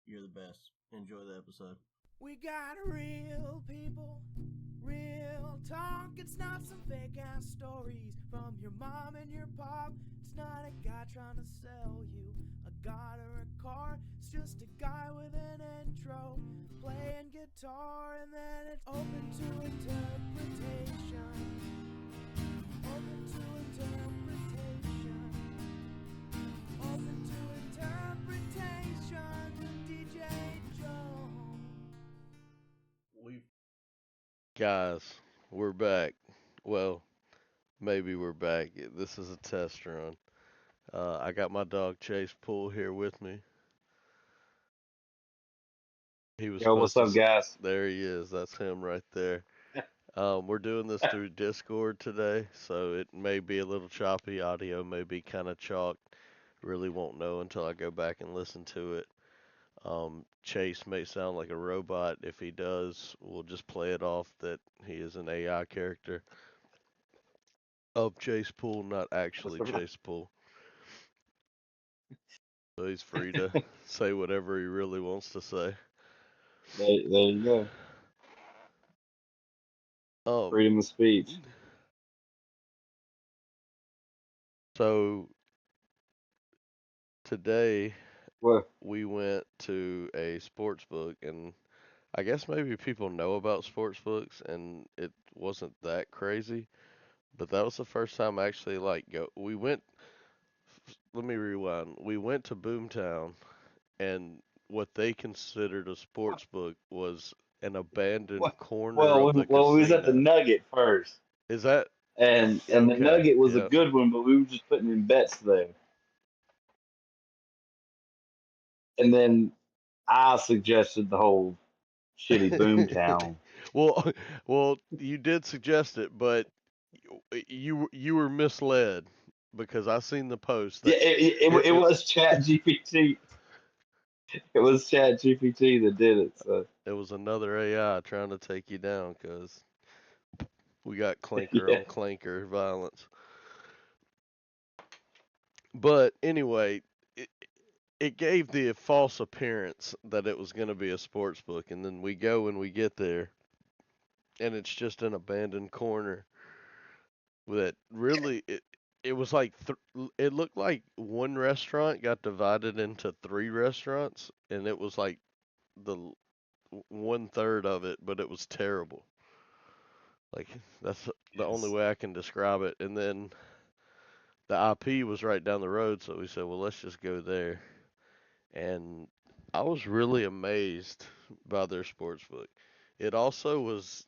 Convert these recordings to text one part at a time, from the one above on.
You're the best. Enjoy the episode. We got real people, real talk. It's not some fake ass stories from your mom and your pop. It's not a guy trying to sell you a god or a car. It's just a guy with an intro, playing guitar, and then it's open to interpretation. Open to interpretation. Open to interpretation with DJ Joe. Guys, we're back. Well, maybe we're back. This is a test run. I got my dog Chase Poole here with me. He was Yo, supposed what's to. up, guys? There he is. That's him right there. We're doing this through Discord today, so it may be a little choppy. Audio may be kind of chalked. Really won't know until I go back and listen to it. Chase may sound like a robot. If he does, we'll just play it off that he is an AI character of Chase Poole, not actually Chase Poole. So he's free to say whatever he really wants to say. There you go. Um, Freedom of speech. so today What? we went to a sports book, and I guess maybe people know about sports books, and it wasn't that crazy. But that was the first time I actually go. We went. Let me rewind. We went to Boomtown, and what they considered a sports book was an abandoned corner Well, of we, the well, we was at the casino. Nugget first, Is that and the okay? Nugget was a Yep. good one, but we were just putting in bets there. And then I suggested the whole shitty Boomtown. well, well, you did suggest it, but you were misled because I seen the post Yeah, that it it was Chat GPT. It was Chat GPT that did it. So it was another AI trying to take you down because we got clanker yeah, on clanker violence. But anyway, it gave the false appearance that it was going to be a sports book, and then we go and we get there, and it's just an abandoned corner that really it was like it looked like one restaurant got divided into three restaurants, and it was like the 1/3 of it, but it was terrible. Like that's the only yes. way I can describe it. And then the IP was right down the road, so we said, well, let's just go there. And I was really amazed by their sports book. It also was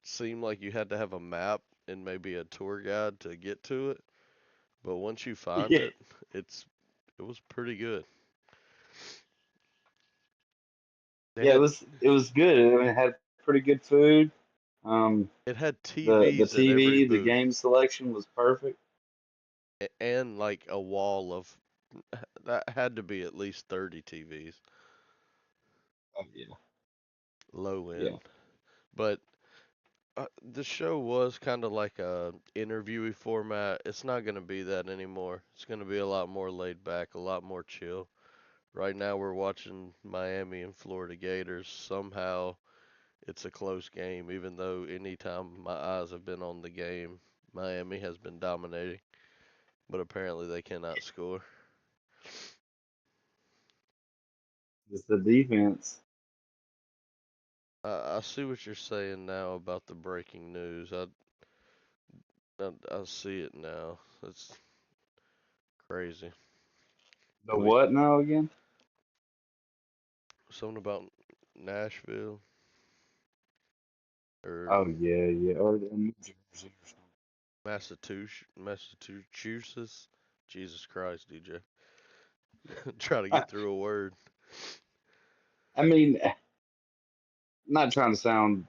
seemed like you had to have a map and maybe a tour guide to get to it. But once you find Yeah, it, it was pretty good. They yeah. had It was good. I mean, it had pretty good food. Um, it had the TVs in every TV, the booth game selection was perfect. and like a wall of that had to be at least 30 TVs, Oh yeah, low yeah. end. But the show was kind of like a interviewee format. It's not going to be that anymore. It's going to be a lot more laid back, a lot more chill. Right now we're watching Miami and Florida Gators. Somehow it's a close game, even though anytime my eyes have been on the game, Miami has been dominating. But apparently they cannot score. It's the defense. I see what you're saying now about the breaking news. I see it now. It's crazy. The We what now again? something about Nashville or Oh yeah, yeah. Or the New Jersey or something. Massachusetts. Jesus Christ, DJ. Try to get through a word. I mean, not trying to sound,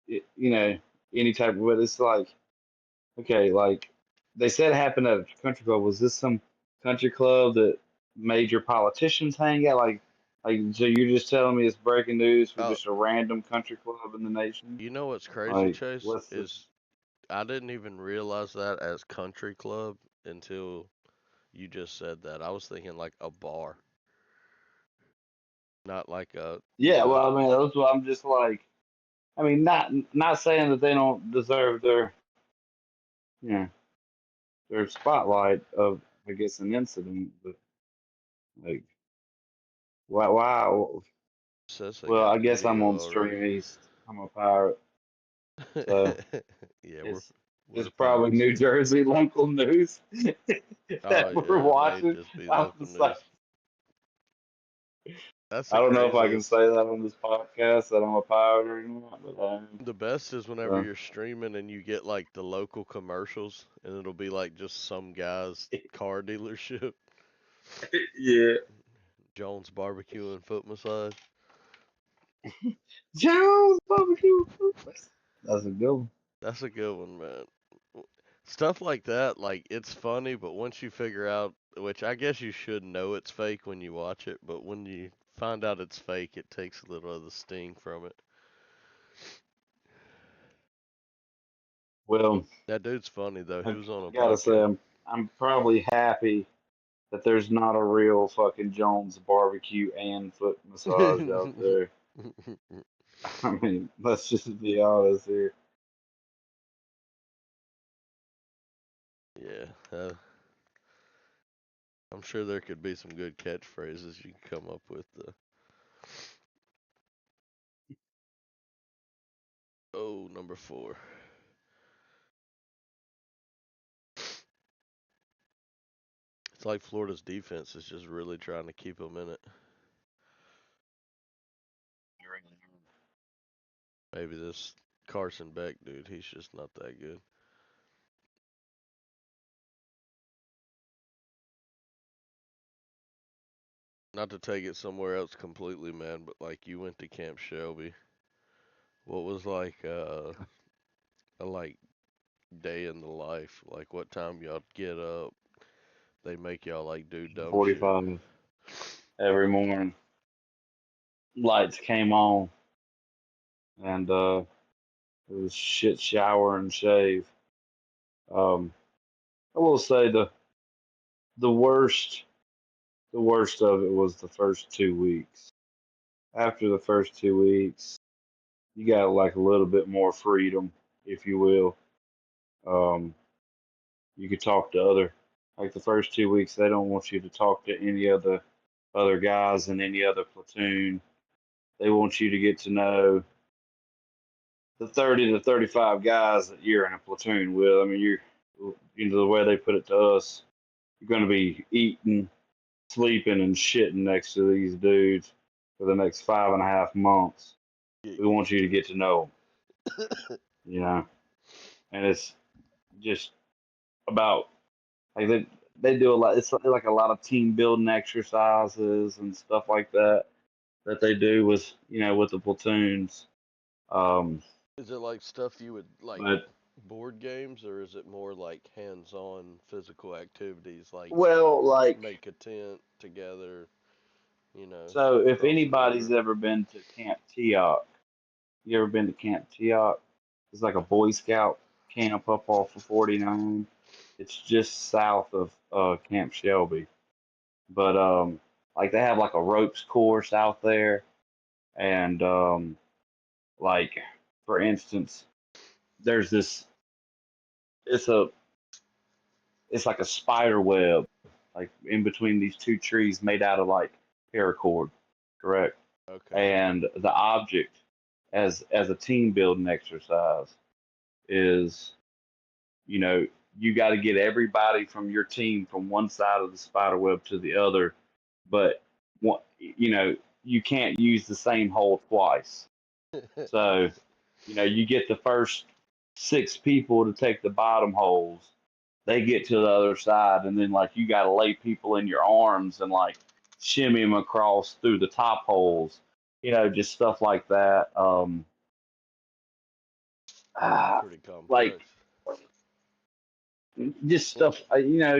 you know, any type of, but it's like, okay, like they said it happened at a country club. Was this some country club that major politicians hang at? Like, so you're just telling me it's breaking news for Oh, just a random country club in the nation? you know what's crazy, Like, Chase? what's the? Is I didn't even realize that as country club until you just said that. I was thinking like a bar. not like a Yeah, well, I mean, that's what I'm just like. I mean, not saying that they don't deserve you know, their spotlight of, I guess, an incident, but like, why? says they Well, got I the guess I'm video on already. Stream East. I'm a pirate, so Yeah, it's we're it's probably pirates New too. Jersey local news Oh that we're yeah, it may watching. just be I'm local just like, news. That's I the don't know if I can craziest. say that on this podcast that I'm a pirate or not, but I am. The best is whenever So, you're streaming and you get like the local commercials, and it'll be like just some guy's car dealership, yeah, Jones Barbecue and Foot Massage. Jones barbecue. That's a good one. That's a good one, man. Stuff like that, like it's funny, but once you figure out, which I guess you should know it's fake when you watch it, but when you find out it's fake, it takes a little of the sting from it. Well, That dude's funny though. He I was on a gotta say, podcast. I'm probably happy that there's not a real fucking Jones barbecue and foot massage out there. I mean, let's just be honest here. Yeah, I'm sure there could be some good catchphrases you can come up with. Oh, number 4. It's like Florida's defense is just really trying to keep them in it. Maybe this Carson Beck dude, he's just not that good. Not to take it somewhere else completely, man, but like you went to Camp Shelby. What was like a like day in the life? Like what time y'all get up? They make y'all like do dumb shit. 45 every morning. Lights came on, and it was shit shower and shave. Um, I will say the worst the worst of it was the first 2 weeks. After the first 2 weeks, you got like a little bit more freedom, if you will. Um, you could talk to other, like the first 2 weeks, they don't want you to talk to any other guys in any other platoon. They want you to get to know the 30 to 35 guys that you're in a platoon with. I mean, the way they put it to us, you're going to be eating, sleeping, and shitting next to these dudes for the next 5.5 months. Yeah, We want you to get to know them, you know, and it's just about like they do a lot. It's like a lot of team building exercises and stuff like that they do with with the platoons. Um, is it like stuff you would like but board games, or is it more like hands-on physical activities, like well, like make a tent together, you know, so if cross the anybody's river? ever been to Camp Teok, you ever been to Camp Teok? It's like a Boy Scout camp up off of 49. It's just south of Camp Shelby. But like they have like a ropes course out there, and like for instance, there's this. It's a it's like a spider web, like in between these two trees made out of like paracord, correct? Okay. And the object as a team building exercise is, you know, you got to get everybody from your team from one side of the spider web to the other, but you can't use the same hole twice. So, you get the first 6 people to take the bottom holes. They get to the other side, and then like you got to lay people in your arms and like shimmy them across through the top holes. Just stuff like that. Ah, Pretty like complex. just Wa- stuff.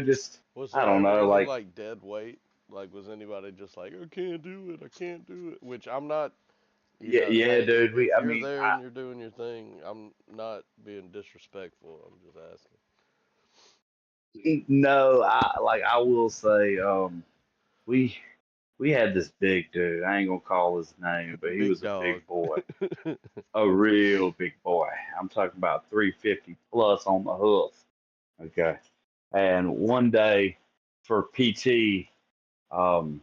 Just Was I there don't ever know. any Like like dead weight? Like was anybody just like, I can't do it, I can't do it? Which I'm not, yeah, yeah, hey, dude. if I you're mean, there and you're doing your thing, I'm not being disrespectful. I'm just asking. no, I will say, we we had this big dude. I ain't gonna call his name, but he Big was a dog. big boy, a real big boy. I'm talking about 350 plus on the hoof. Okay. And one day for PT, um,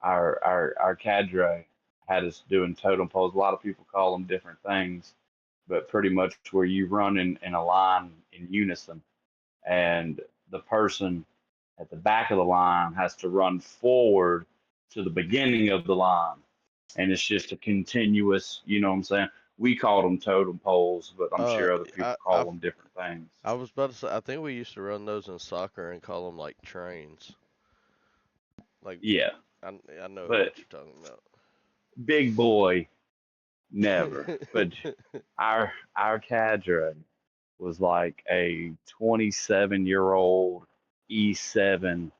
our cadre had us doing totem poles. A lot of people call them different things, but pretty much where you run in a line in unison, and the person at the back of the line has to run forward to the beginning of the line, and it's just a continuous. You know what I'm saying? We called them totem poles, but I'm sure other people call them different things. I was about to say, I think we used to run those in soccer and call them like trains. Like, Yeah, I know but what you're talking about. big boy, never. But our cadre was like a 27-year-old E7,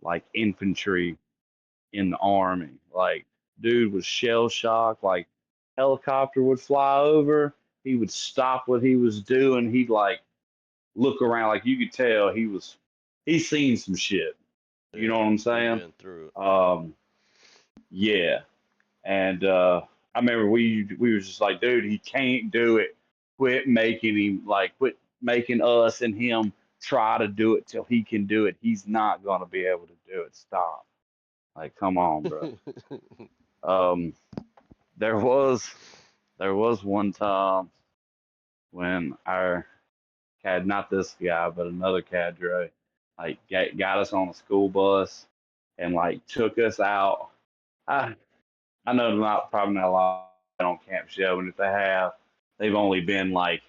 like infantry in the army. Like, dude was shell shocked. Like, helicopter would fly over, he would stop what he was doing. He'd like look around, like you could tell he's seen some shit. You know what I'm saying? Been through it. Yeah. And I remember we was just like, dude, he can't do it. Quit making us and him try to do it till he can do it. He's not gonna be able to do it. Stop. Like, come on, bro. There was one time when our not this guy, but another cadre, like got us on a school bus and like took us out. I know probably not a lot on Camp Shelby, and if they have, they've only been like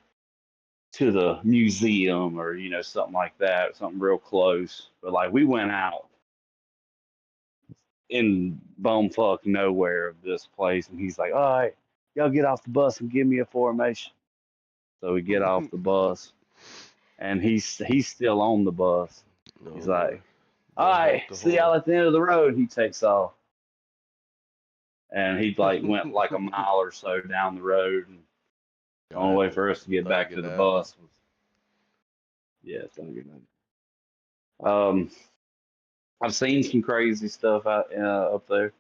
to the museum or something like that, something real close. But like we went out in bumblefuck nowhere of this place, and he's like, "All right, y'all get off the bus and give me a formation." So we get off the bus, and he's still on the bus. He's like, "All right, see y'all at the end of the road." He takes off. And he like went like a mile or so down the road, and the only way for us to get back to the bus was, it's I've seen some crazy stuff out up there.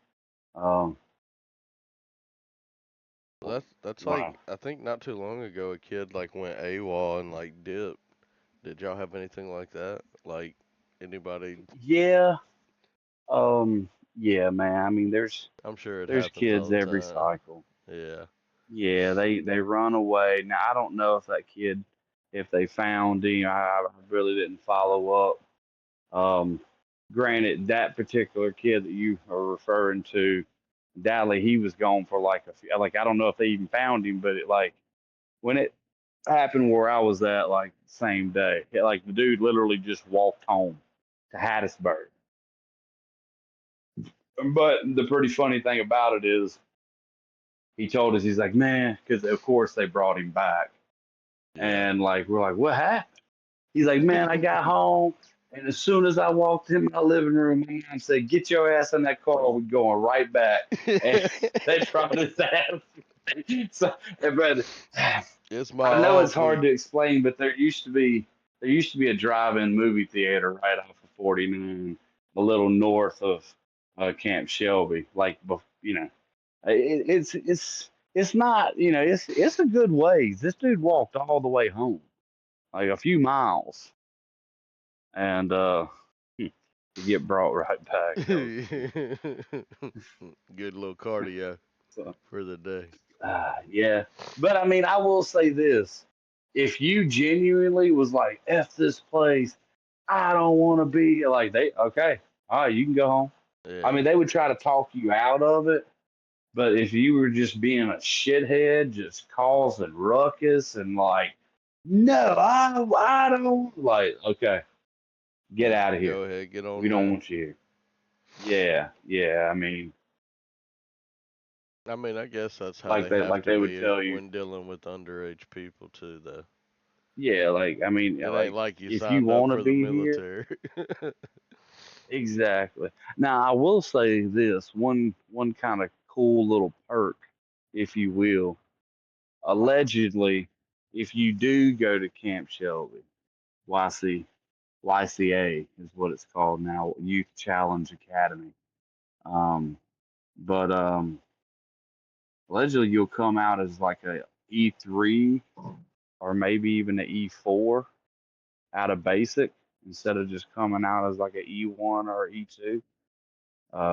That's like, I think not too long ago a kid like went AWOL and like dipped. Did y'all have anything like that? Like anybody? Yeah. Yeah, man. I mean, I'm sure there's kids every cycle. Yeah. Yeah, they run away. Now I don't know if that kid, if they found him. I really didn't follow up. Granted, that particular kid that you are referring to, Dally, he was gone for like I don't know if they even found him, but when it happened where I was at, like same day, like the dude literally just walked home to Hattiesburg. But the pretty funny thing about it is, he told us, he's like, man, because of course they brought him back, and like we're like, what happened? He's like, man, I got home. And as soon as I walked in my living room, my mom said, "Get your ass in that car. We're going right back." And they brought his ass. So, but I know it's hard to explain, but there used to be a drive-in movie theater right off of 49, a little north of Camp Shelby. Like, it's not, it's a good ways. This dude walked all the way home, like a few miles. And you get brought right back. Good little cardio for the day. Yeah, but I mean, I will say this: if you genuinely was like, "F this place, I don't want to be here," like all right, you can go home. Yeah. I mean, they would try to talk you out of it, but if you were just being a shithead, just causing ruckus and like, no, I don't like, okay. Get out of here. Go ahead, get on. We don't want you here. Yeah. I mean, I guess that's how they would tell you when dealing with underage people too, though. Yeah, like, I mean, it ain't like you if you want to be here. Exactly. Now, I will say this one kind of cool little perk, if you will. Allegedly, if you do go to Camp Shelby, YCA is what it's called now, Youth Challenge Academy. But allegedly you'll come out as like a E3 or maybe even an E4 out of basic instead of just coming out as like an E1 or E2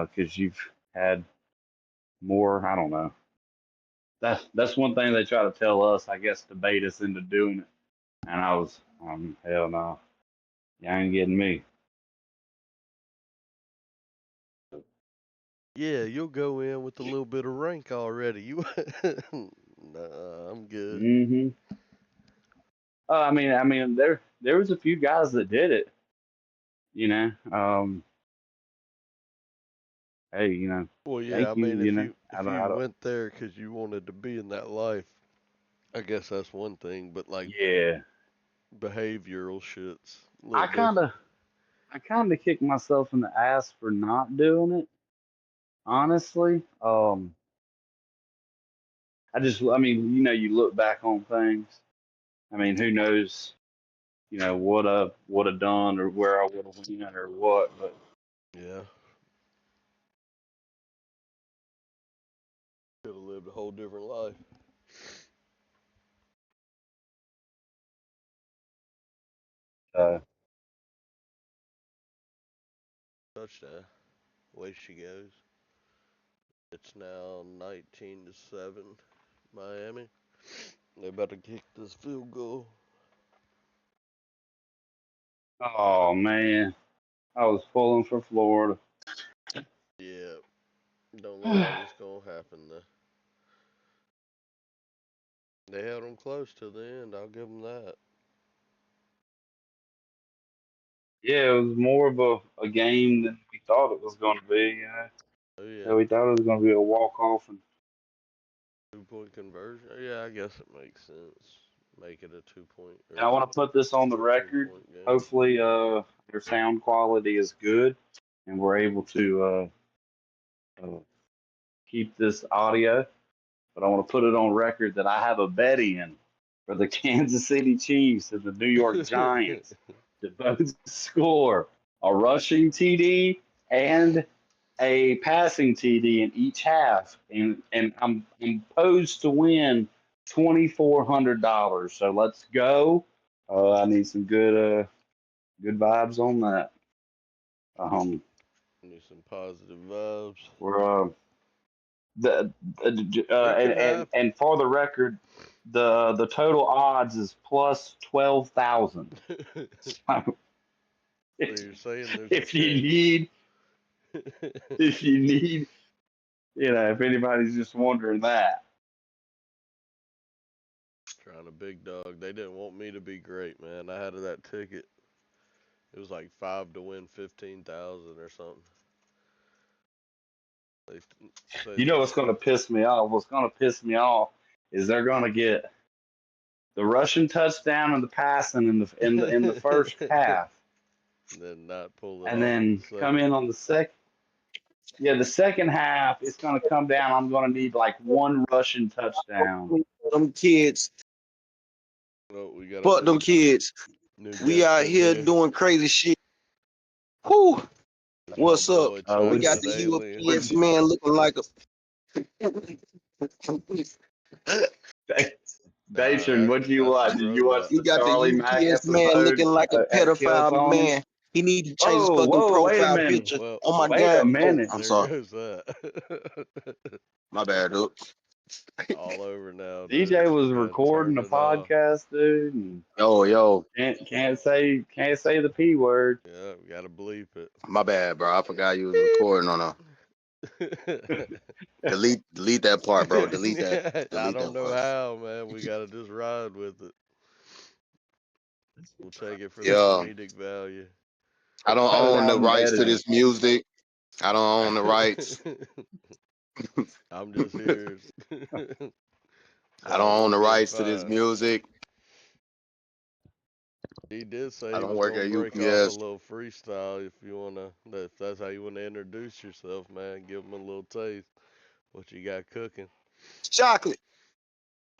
because you've had more. I don't know. That's one thing they try to tell us. I guess to bait us into doing it, and I was hell no, you ain't getting me. Yeah, you'll go in with a little bit of rank already. You, nah, I'm good. Mm-hmm. I mean, there was a few guys that did it. You know, hey, Well, yeah, I thank you. mean, I if don't, you went there 'cause you wanted to be in that life, I guess that's one thing. But like yeah, behavioral shit's a little I kind different. of, I kind of kicked myself in the ass for not doing it. Honestly, I mean, you look back on things. I mean, who knows, what I would have done or where I would have went or what, but Yeah, could have lived a whole different life. uh, Touchdown. Way she goes. It's now 19-7, Miami. They about to kick this field goal. oh man, I was pulling for Florida. Yeah, don't look like it's gonna happen though. They held them close to the end. I'll give them that. Yeah, it was more of a game than we thought it was going to be. Oh Yeah, yeah, we thought it was going to be a walk off, and 2-point conversion. Yeah, I guess it makes sense. Make it a 2 point I or want to put this on the a three record. point game. Hopefully, their sound quality is good, and we're able to uh, keep this audio. But I want to put it on record that I have a bet in for the Kansas City Chiefs and the New York Giants to both score a rushing TD and a passing TD in each half, and I'm posed to win $2,400. So let's go. I need some good vibes on that. Need some positive vibes. We're the It could happen. and for the record, the total odds is plus 12,000. So you're saying there's a If you chance. need, if you need, if anybody's just wondering that. Trying a big dog. They didn't want me to be great, man. I had that ticket. It was like 5 to win 15,000 or something. They say You know what's going to piss me off? What's going to piss me off is they're going to get the rushing touchdown and the passing in the first half, then not pull it and off then the come in second. on the second. Yeah, the second half it's going to come down. I'm going to need like one rushing touchdown. Them kids, Oh, we got a fuck them kids. new We guest out in here here. doing crazy shit. Whoo! What's My up? boy We We got Chocolate the Alien. UPS man looking like a. Dathan, what do you That's a watch? Did you watch throwback. We the got the Charlie Mack UPS man episode looking like a at Kill pedophile Tony? man. He need to change his Oh, fucking whoa, wait a profile minute. picture. Well, Oh my Wait a god! Oh, minute. I'm there sorry. goes that. My bad, dude. All over now, DJ dude. was You gotta recording turn a it off. podcast, dude, and Yo, can't say the P word. Yeah, we gotta bleep it. my bad, bro. I forgot you was recording on a. Delete that part, bro. Delete that. I Delete don't that know part. how, man. We gotta just ride with it. We'll take it for the Yeah, comedic value. I don't Cut it own out the and rights to edit it. this music. I don't own the rights. I'm just here. I don't Sounds own like the it's rights to this fine. music. He did say I he don't was work gonna at break off a UPS. little freestyle if you wanna. If that's how you wanna introduce yourself, man. Give him a little taste. What you got cooking? Chocolate.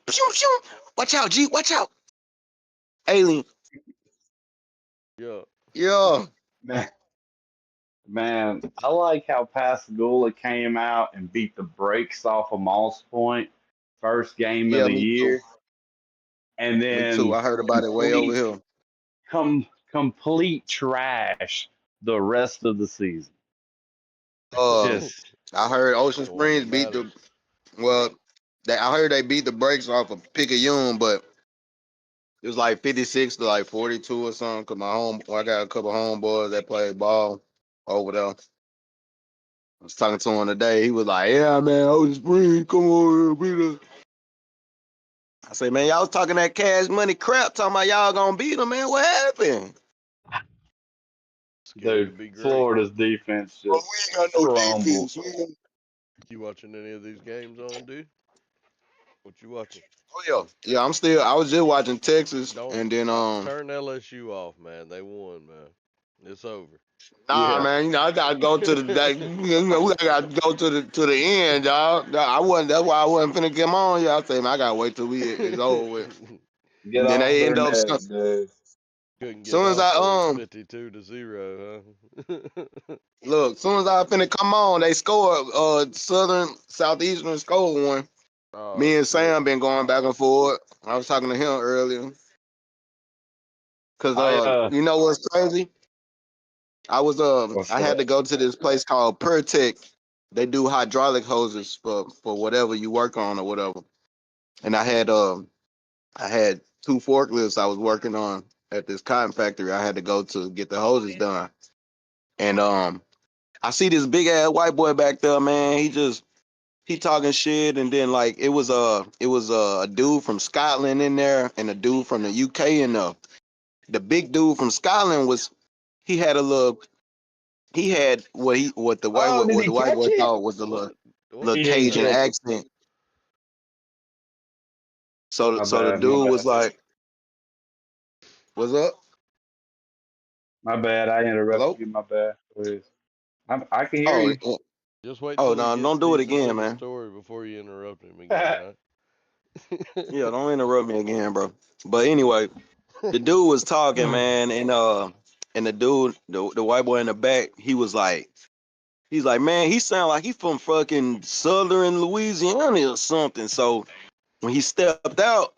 Pew, pew. Watch out, G. Watch out. Alien. Yeah. Yeah. Man, Man, I like how Pascagoula came out and beat the brakes off of Moss Point first game of Yeah, the me too. year, and Me too. then I heard about it way over complete here. complete trash the rest of the season. Uh, Just I heard Ocean The one Springs that beat matters. the well. I heard they beat the brakes off of Picayune, but it was like 56 to like 42 or something. Cause I got a couple homeboys that play ball over there. I was talking to him today. He was like, "Yeah, man, Ocean Springs, come on, beat us." I say, "Man, y'all was talking that cash money crap, talking about y'all gonna beat them, man. What happened?" Scared to dude, be great. Florida's defense Oh, just we ain't got no crumbled. defense. Man. You watching any of these games on, dude? What you watching? Oh yeah, yeah. I was just watching Texas, Don't and then turn LSU off, man. They won, man. It's over. nah, Yeah, man. You know, I gotta go to we gotta go to the end, dog. I wasn't. That's why I wasn't finna get 'em on. Y'all say, man, I gotta wait till it's over with. get And then off they their end up. neck, dude. Couldn't get Soon as off I till it was 52-0, huh? look, soon as I finna come on, they scored. Southeastern scored one. Oh Me and shit. Sam been going back and forth. I was talking to him earlier. Cause I you know what's crazy? what's I had up? to go to this place called Pertec. They do hydraulic hoses for whatever you work on or whatever. And I had two forklifts I was working on at this cotton factory. I had to go to get the hoses done. And I see this big ass white boy back there, man. He talking shit, and then like it was a dude from Scotland in there and a dude from the UK in there. The big dude from Scotland he had a little he had Oh, did what he the white catch boy it? thought was the What little He the didn't Cajun hell? catch it. accent. So My so the bad, my dude was bad, like, "What's up? my bad. I interrupted Hello? you. My bad. Please. I can hear Oh, you. Just wait oh till he no, gets don't do it decent again, to the man. story before you interrupt him again, all Yeah, right? don't interrupt me again, bro." But anyway, the dude was talking, man, and the white boy in the back, he's like, man, he sound like he from fucking Southern Louisiana or something. So when he stepped out,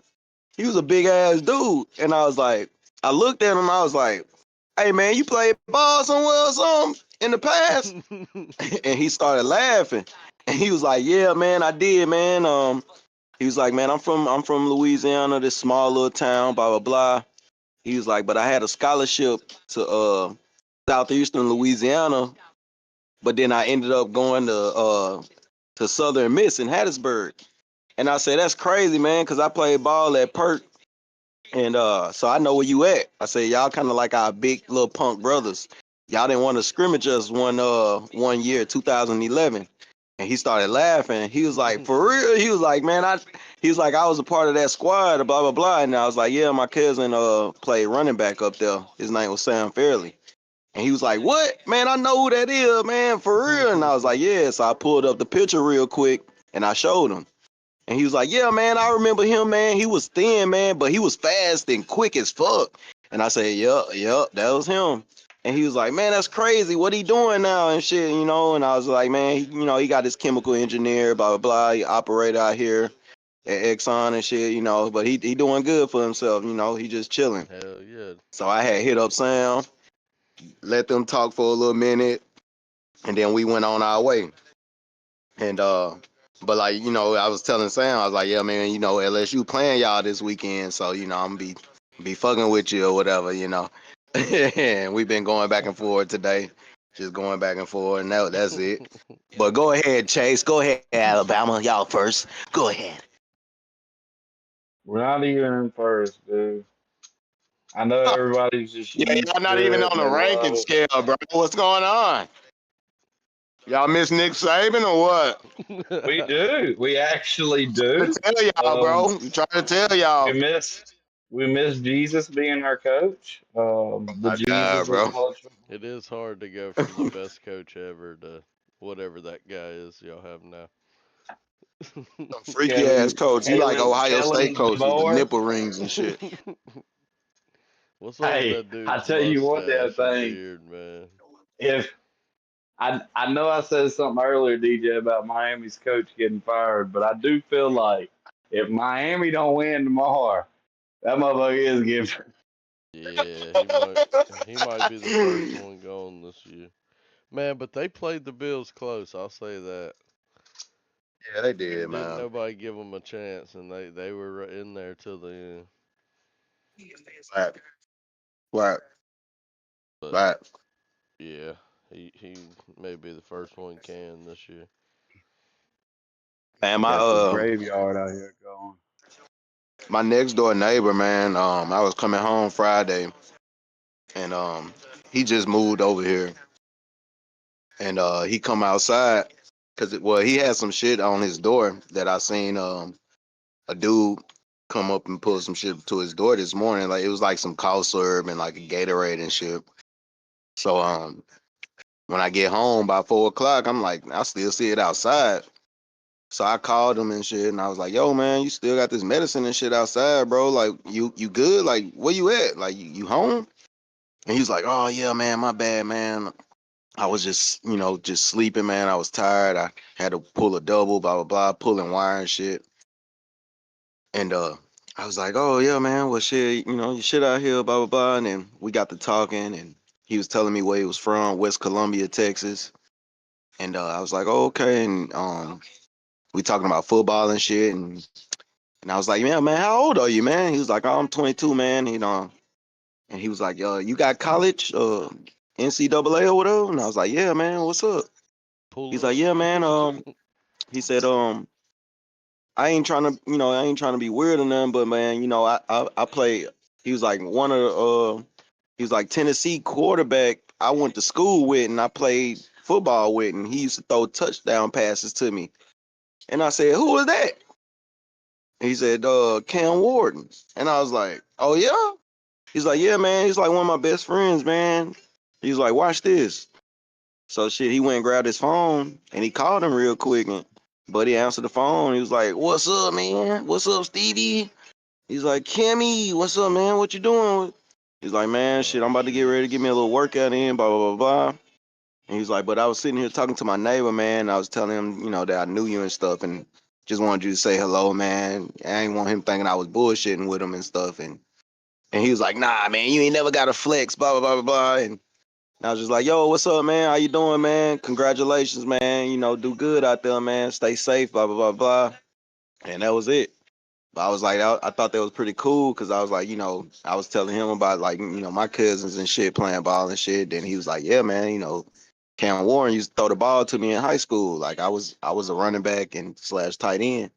he was a big ass dude, and I looked at him, I was like, hey man, you played ball somewhere or something in the past? And he started laughing, and he was like, yeah, man, I did, man. He was like, man, I'm from Louisiana, this small little town, blah blah blah. He was like, but I had a scholarship to Southeastern Louisiana, but then I ended up going to Southern Miss in Hattiesburg. And I said, that's crazy, man, because I played ball at Perk. And so I know where you at. I said, y'all kind of like our big little punk brothers. Y'all didn't want to scrimmage us one year, 2011. And he started laughing. He was like, for real? He was like, man, he was like, I was a part of that squad, blah, blah, blah. And I was like, yeah, my cousin played running back up there. His name was Sam Fairley. And he was like, what? Man, I know who that is, man, for real. And I was like, yeah. So I pulled up the picture real quick and I showed him. And he was like, yeah, man, I remember him, man. He was thin, man, but he was fast and quick as fuck. And I said, yep, that was him. And he was like, man, that's crazy. What he doing now and shit, you know? And I was like, man, he got his chemical engineer, blah, blah, blah. He operator out here at Exxon and shit, but he doing good for himself, he just chilling. Hell yeah. So I had hit up Sam, let them talk for a little minute, and then we went on our way. And but like, I was telling Sam, I was like, yeah, man, LSU playing y'all this weekend, so I'm gonna be fucking with you or whatever. And we've been going back and forth today, just going back and forth, and that's it. But go ahead, Chase. Go ahead, Alabama. Y'all first. Go ahead. We're not even in first, dude. I know everybody's just Yeah, used y'all not even to it on and the they ranking love it. scale, bro. What's going on? Y'all miss Nick Saban or what? We do. We actually I'm do. trying to tell y'all, bro. Um, I'm trying to tell we y'all. miss we miss Jesus being our coach. The My God, Jesus of bro. college football. It is hard to go from the best coach ever to whatever that guy is y'all have now. Some freaky ass Kellen coach. He like Kellen Ohio State Kellen coaches, the DeBoer. nipple rings and shit. What's up with Hey, that I dude's tell you what, that mustache and thing. beard, man? If I know I said something earlier, DJ, about Miami's coach getting fired, but I do feel like if Miami don't win tomorrow, that motherfucker is getting. Yeah, he might be the first one gone this year. Man, but they played the Bills close. I'll say that. Yeah, they did, Didn't man. nobody give them a chance, and they were in there till the end. Right, right, But right. yeah, he may be the first one can this year. Man, Got this graveyard out here going. my next door neighbor, man. I was coming home Friday, and he just moved over here, and he come outside because he had some shit on his door that I seen a dude come up and pull some shit to his door this morning. Like it was like some cough syrup and like a Gatorade and shit. So when I get home by 4 o'clock, I'm like, I still see it outside. So I called him and shit, and I was like, "Yo, man, you still got this medicine and shit outside, bro? Like, you good? Like, where you at? Like, you home?" And he's like, "Oh yeah, man, my bad, man. I was just, just sleeping, man. I was tired. I had to pull a double, blah blah blah, pulling wire and shit." And I was like, "Oh yeah, man. Well, shit, your shit out here, blah blah blah." And then we got to talking, and he was telling me where he was from, West Columbia, Texas. And I was like, "Oh, okay." And we talking about football and shit, and I was like, "Yeah, man, how old are you, man?" He was like, "Oh, I'm 22, man." And he was like, "You got college, NCAA or whatever?" And I was like, "Yeah, man. What's up?" He's Pull like, up. "Yeah, man. He said, I ain't trying to be weird or nothing, but man, I play." He was like he was like Tennessee quarterback I went to school with, and I played football with, and he used to throw touchdown passes to me. And I said, "Who is that?" He said, Cam Warden. And I was like, "Oh yeah?" He's like, "Yeah, man. He's like one of my best friends, man." He's like, "Watch this." So shit, he went and grabbed his phone and he called him real quick, and Buddy answered the phone. He was like, "What's up, man? What's up, Stevie?" He's like, "Kimmy, what's up, man? What you doing?" He's like, "Man, shit, Oh I'm about to get shit. ready to give me a little workout in, blah, blah, blah, blah." And he's like, "But I was sitting here talking to my neighbor, man. And I was telling him, that I knew you and stuff, and just wanted you to say hello, man. I ain't want him thinking I was bullshitting with him and stuff." And he was like, "Nah, man, you ain't never got a flex, blah, blah, blah, blah, blah." And I was just like, "Yo, what's up, man? How you doing, man? Congratulations, man. Do good out there, man. Stay safe, blah, blah, blah, blah." And that was it. But I was like, I thought that was pretty cool because I was like, I was telling him about like, my cousins and shit playing ball and shit. Then he was like, "Yeah, man, Cam Warren used to throw the ball to me in high school. Like I was a running back and slash tight end."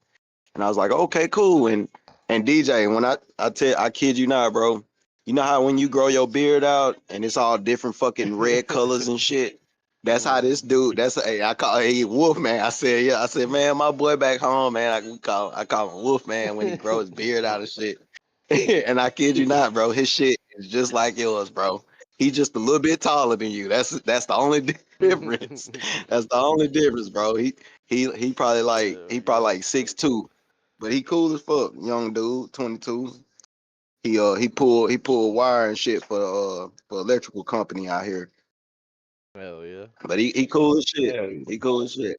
And I was like, "Okay, cool." And DJ, when I kid you not, bro. You know how when you grow your beard out and it's all different fucking red colors and shit? That's how this dude. Hey, I call Wolf Man. I said, yeah. I said, "Man, my boy back home, man. I call him Wolf Man when he grow his beard out and shit." And I kid you not, bro. His shit is just like yours, bro. He's just a little bit taller than you. That's the only difference. That's the only difference, bro. He probably like Hell he probably yeah. like 6'2", but he cool as fuck. Young dude, 22. He pulled wire and shit for electrical company out here. Hell yeah. But he cool as shit. Yeah, He cool as shit.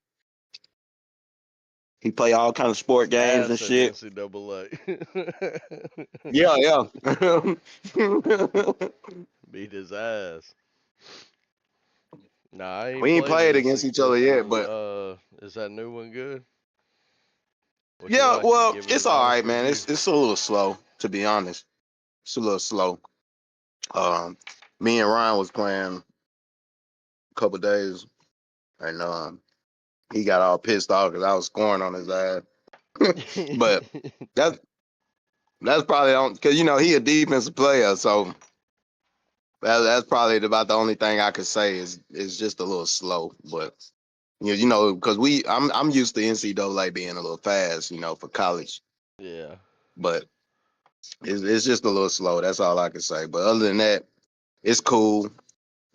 He play all kind of sport games and Ass in shit. NCAA. Yeah, yeah. Beat his ass. Nah, I ain't We ain't played played in the against each other yet, 650. but Is that new one good? What you yeah, like it? well, Give it it's an all honest right, man. review. It's a little slow, to be honest. It's a little slow. Um, Me and Ryan was playing a couple days, and he got all pissed off because I was scoring on his ass. But that's that's probably on because he a defensive player, so that's probably about the only thing I could say is just a little slow. But because I'm used to NCAA being a little fast, for college, Yeah. but it's just a little slow. That's all I can say. But other than that, it's cool.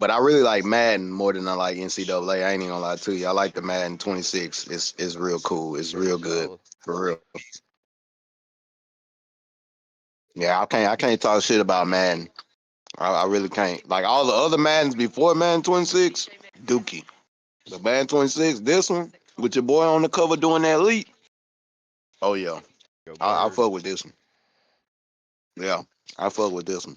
But I really like Madden more than I like NCAA. I ain't even gonna lie to you. I like the Madden 26. It's real cool. It's Pretty real good solid. for real. Yeah, I can't talk shit about Madden. I really can't. Like all the other Maddens before Madden 26, Dookie. The Madden 26, this one with your boy on the cover doing that leap. Oh yeah, Go I Bird. fuck with this one. Yeah, I fuck with this one.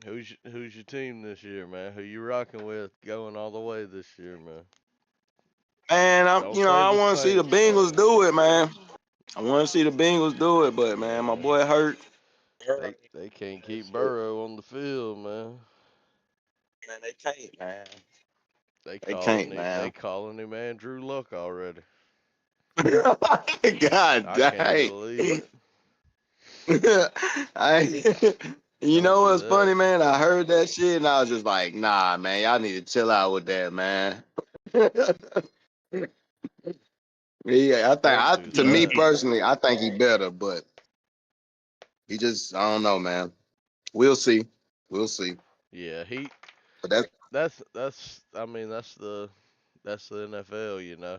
Who's your team this year, man? Who you rocking with going all the way this year, man? Man, Don't say I the want to see the Saints, Bengals man. do it, man. I want to see the Bengals do it, but man, my Yeah. boy hurt. They can't keep Burrow on the field, man. Man, they can't, man. They They calling can't, it. They man. calling him Andrew Luck already. God I can't dang. believe it. You Don't know do what's funny, that. man? I heard that shit and I was just like, nah, man, y'all need to chill out with that, man. Yeah, Don't do to me that. personally, I think he better, but he just, I don't know, man. We'll see. We'll see. Yeah, But that's. I mean, that's the NFL. You know,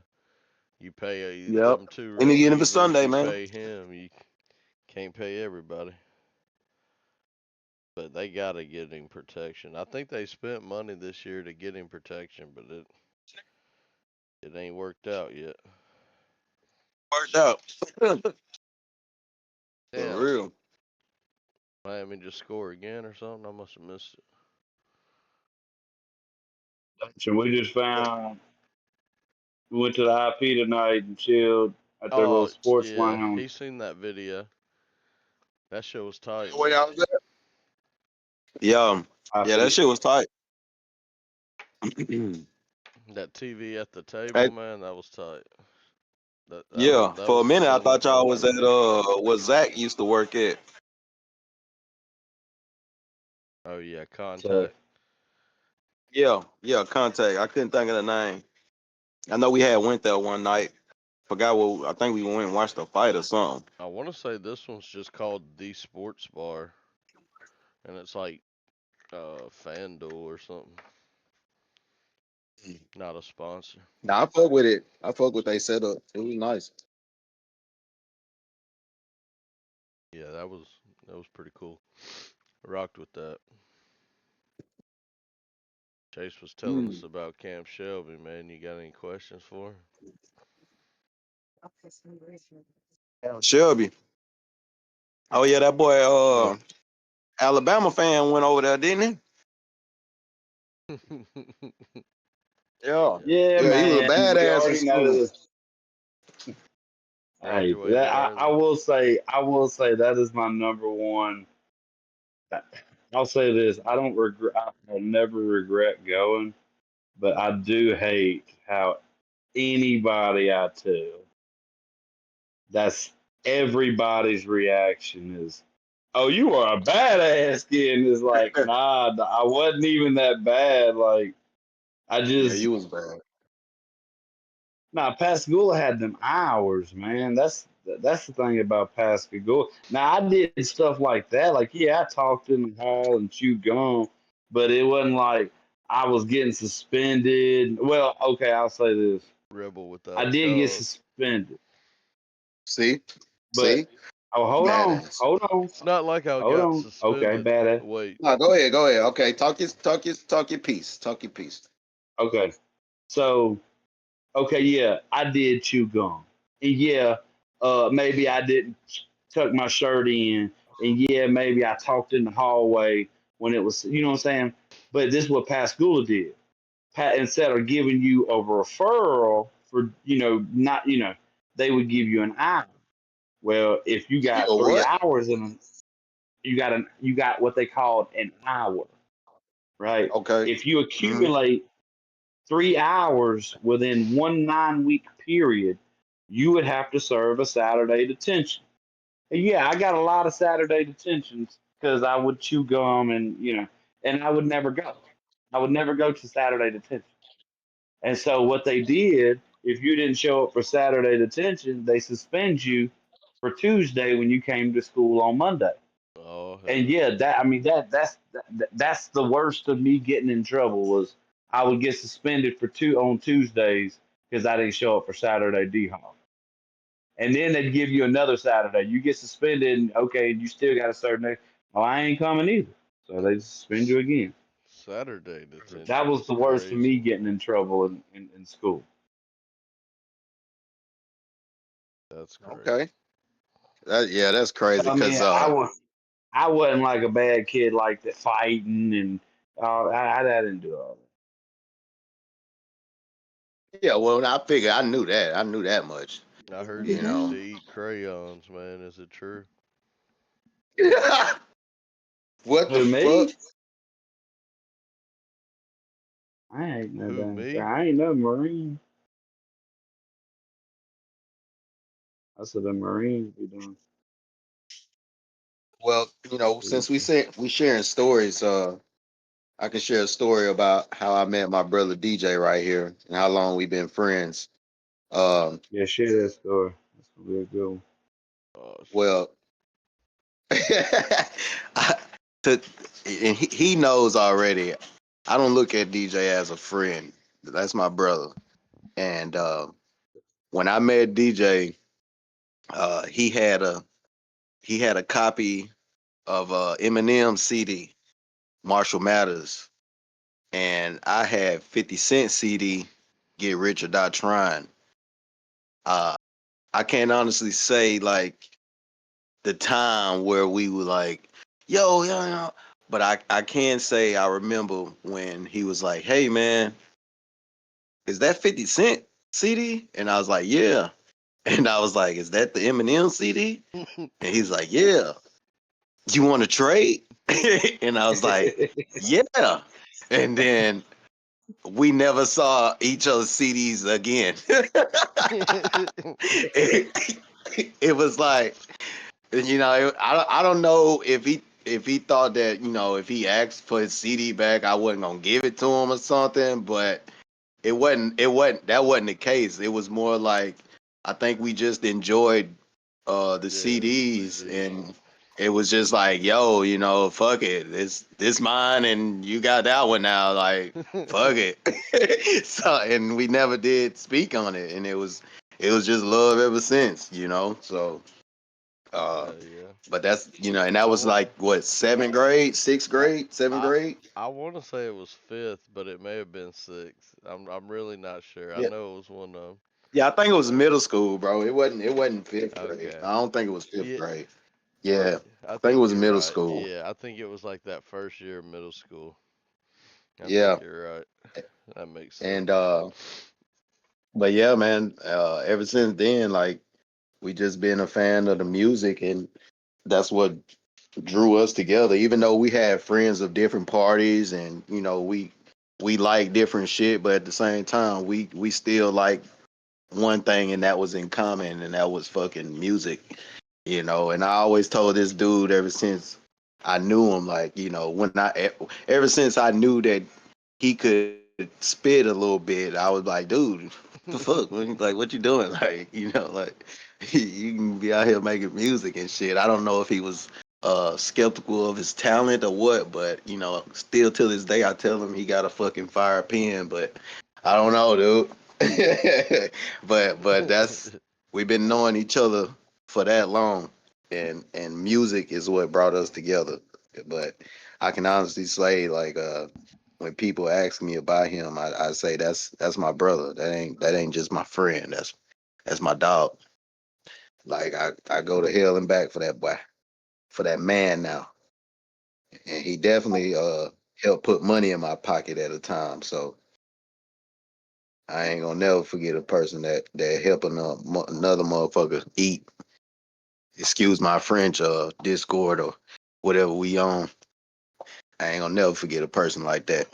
you pay yep. them two Any given receivers. Sunday, You man. pay him. You can't pay everybody. But they gotta get him protection. I think they spent money this year to get him protection, but it ain't worked out yet. Worked out. For Damn, real. Miami just score again or something. I must have missed it. So we just found we went to the IP tonight and chilled at their little Oh sports yeah, lounge. he seen that video. That show was tight, Where man. y'all was at? Yeah. Yeah, that IP. shit was tight. That TV at the table, Hey, man, that was tight. yeah, That for a was the minute I selling thought y'all point was right at there. what Zach used to work at. Oh yeah, So contact. Yeah, contact. I couldn't think of the name. I know we had went there one night. Forgot what I think we went and watched a fight or something. I want to say this one's just called The Sports Bar, and it's like FanDuel or something. Not a sponsor. Nah, I fuck with it. I fuck with they setup. It was nice. Yeah, that was pretty cool. Rocked with that. Chase was telling us about Camp Shelby, man. You got any questions for Shelby. Oh yeah, that boy yeah. Alabama fan went over there, didn't him? he? Yeah. Yeah. Yeah, Yeah, he was a man. We badass in already know school. this. Hey, Graduated I early. will say that is my number one. I'll say this: I don't regret. I'll never regret going, but I do hate how anybody I tell, that's everybody's reaction is, "Oh, you are a badass kid." And it's like, nah, I wasn't even that bad. Like, I Yeah, just you was bad. Nah, Pascagoula had them hours, man. That's the thing about Pascagoula. Now I did stuff like that. Like, yeah, I talked in the hall and chewed gum, but it wasn't like I was getting suspended. Well, okay, I'll say this. Rebel without I a did get cause. suspended, See? but See? oh, Badass. It's not like I hold got on. Okay, suspended. badass. Wait. No, go ahead, go ahead. Okay, talk your piece. Talk your piece. Okay, so okay, yeah, I did chew gum, and yeah, maybe I didn't tuck my shirt in, and yeah, maybe I talked in the hallway when it was, you know what I'm saying. But this is what Pascagoula did. Instead of giving you a referral for, not, they would give you an hour. Well, if you You got know three what? hours in, you got what they called an hour, right? Okay. If you Mm-hmm. accumulate 3 hours within 1 9 week period, you would have to serve a Saturday detention. And yeah, I got a lot of Saturday detentions because I would chew gum and and I would never go. I would never go to Saturday detention. And so what they did, if you didn't show up for Saturday detention, they suspend you for Tuesday when you came to school on Monday. Oh And hell. yeah, that's the worst of me getting in trouble was I would get suspended for two on Tuesdays because I didn't show up for Saturday D Hall. And then they'd give you another Saturday. You get suspended, and okay, you still got a certain day. Oh, I ain't coming either. So they suspend you again. Saturday detention. That was the That's worst for crazy. me getting in trouble in school. That's crazy. Okay. Yeah, that's crazy. I mean, Cause I wasn't like a bad kid like that fighting and I didn't do all yeah, well, I figured I knew that. I knew that much. I heard You you used know. to eat crayons, man. Is it true? What that. the Who fuck? me? I ain't no Who, damn. me? I ain't no Marine. I said the Marines be doing. Well, since we sharing stories, I can share a story about how I met my brother DJ right here and how long we've been friends. Um, Yeah, share that story. That's gonna be a good one. Oh, shit. well, I, to, and he knows already. I don't look at DJ as a friend. That's my brother. And when I met DJ, he had a copy of Eminem CD, Marshall Mathers, and I had 50 Cent CD, Get Rich or Die Trying. Uh, I can't honestly say like the time where we were like, yo, but I can say I remember when he was like, hey man, is that 50 Cent CD? And I was like, yeah. And I was like, is that the Eminem CD? And he's like, yeah. You want to trade? And I was like, yeah. And then we never saw each other's CDs again. it, it was like, I don't know if he thought that if he asked for his CD back, I wasn't gonna give it to him or something. But that wasn't the case. It was more like I think we just enjoyed the Yeah, CDs, CDs. and it was just like, yo, fuck it, this mine, and you got that one now, like fuck it. So, and we never did speak on it, and it was just love ever since. So, uh, Yeah. but that's and that I was want. like what, seventh grade, sixth I grade, seventh I grade. I want to say it was fifth, but it may have been sixth. I'm really not sure. I Yeah, know it was one of them. yeah, I think it was But middle school, bro. It wasn't fifth grade. okay. I don't think it was fifth Yeah, grade. Yeah, I I think it think was you're middle right. school. Yeah, I think it was like that first year of middle school. I think Yeah, you're right. That makes and sense. but yeah, man. Ever since then, like we just been a fan of the music, and that's what drew us together. Even though we had friends of different parties, and we like different shit, but at the same time, we still like one thing, and that was in common, and that was fucking music. And I always told this dude ever since I knew him, like ever since I knew that he could spit a little bit, I was like, dude, the fuck, man? Like, what you doing? Like, like you can be out here making music and shit. I don't know if he was skeptical of his talent or what, but still to this day, I tell him he got a fucking fire pen, but I don't know, dude. but we've been knowing each other for that long, and music is what brought us together. But I can honestly say, like, when people ask me about him, I say that's my brother. That ain't just my friend. That's my dog. Like, I go to hell and back for that boy, for that man now. And he definitely helped put money in my pocket at a time. So I ain't gonna never forget a person that helped another motherfucker eat. Excuse my French, Discord or whatever we on. I ain't gonna never forget a person like that.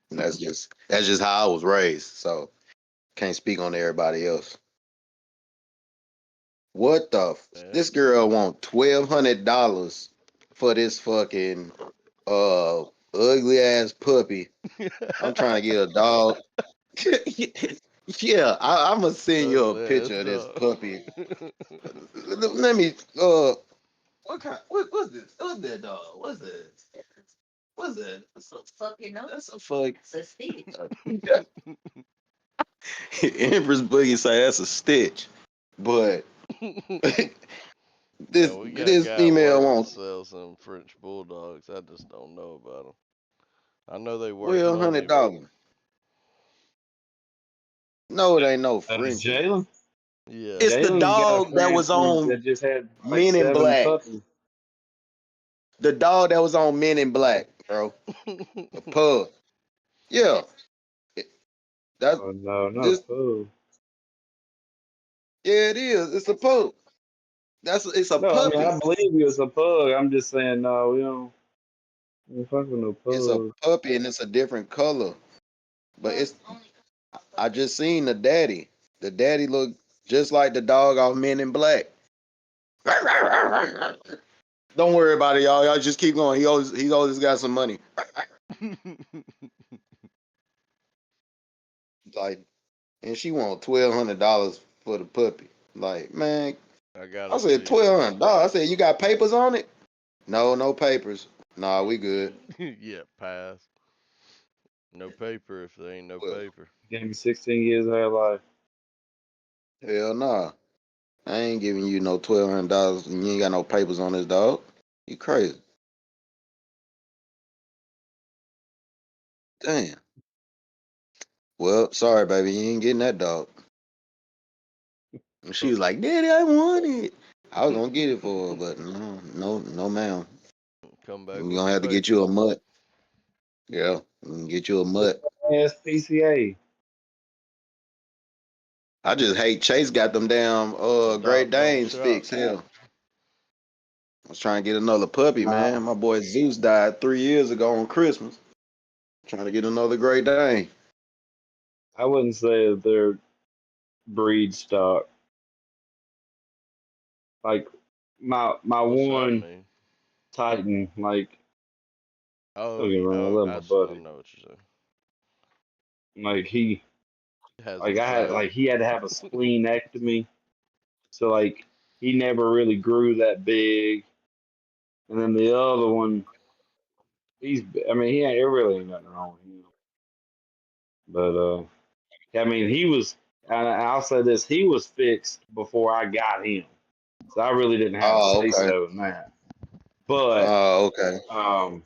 And that's just how I was raised. So can't speak on everybody else. What the? Yeah. This girl want $1,200 for this fucking ugly ass puppy. I'm trying to get a dog. Yeah, I'm gonna send you a Ugly ass picture of this dog. puppy. Let me. What kind? What's this? What's that dog? What's this? What's that? That's a fuck. It's a stitch. Empress Boogie say that's a stitch, but this Man, we got a this guy at female work that wants. sells some French bulldogs. I just don't know about them. I know they worth money. $1,200. No, it ain't no Frenchie. Jalen? Yeah. It's the Jalen's got a dog that was Frenchie on that just had like Men in 7 Black. puppies. The dog that was on Men in Black, bro. The pug. Yeah. That's Oh no, not this. a pug. Yeah, it is. It's a pug. It's a No, I mean puppy. I believe you. It's a pug. I'm just saying no. We don't fuck with no It's a pug. puppy and it's a different color. But I just seen the daddy. The daddy look just like the dog off Men in Black. Don't worry about it, y'all. Y'all just keep going. He always got some money. Like, and she want $1,200 for the puppy. Like, man, I I said $1,200. I said, you got papers on it? No papers. Nah, we good. Yeah, pass. No paper if there ain't no Well, paper. Gave me 16 years of her life. Hell nah. I ain't giving you no $1,200 and you ain't got no papers on this dog. You crazy. Damn. Well, sorry, baby, you ain't getting that dog. And she was like, Daddy, I want it. I was gonna get it for her, but no, ma'am. Come back We're with gonna the have to get you a mutt. Yeah, we can get you a mutt. SPCA. I just hate Chase got them damn Adopt, Great don't Danes shop. fixed. Hell, I was trying to get another puppy, man. My boy Zeus died 3 years ago on Christmas. Trying to get another Great Dane. I wouldn't say that they're breed stock. Like my What's that one mean? Titan, like Oh, don't get me wrong, I love my I buddy. know what you're saying. Like he It has like its I had value. like he had to have a spleenectomy. So like he never really grew that big. And then the other one, I mean he ain't there really ain't nothing wrong with him. But I mean he was and I'll say this, he was fixed before I got him. So I really didn't have a Oh, say okay. so in that. But Oh, okay. um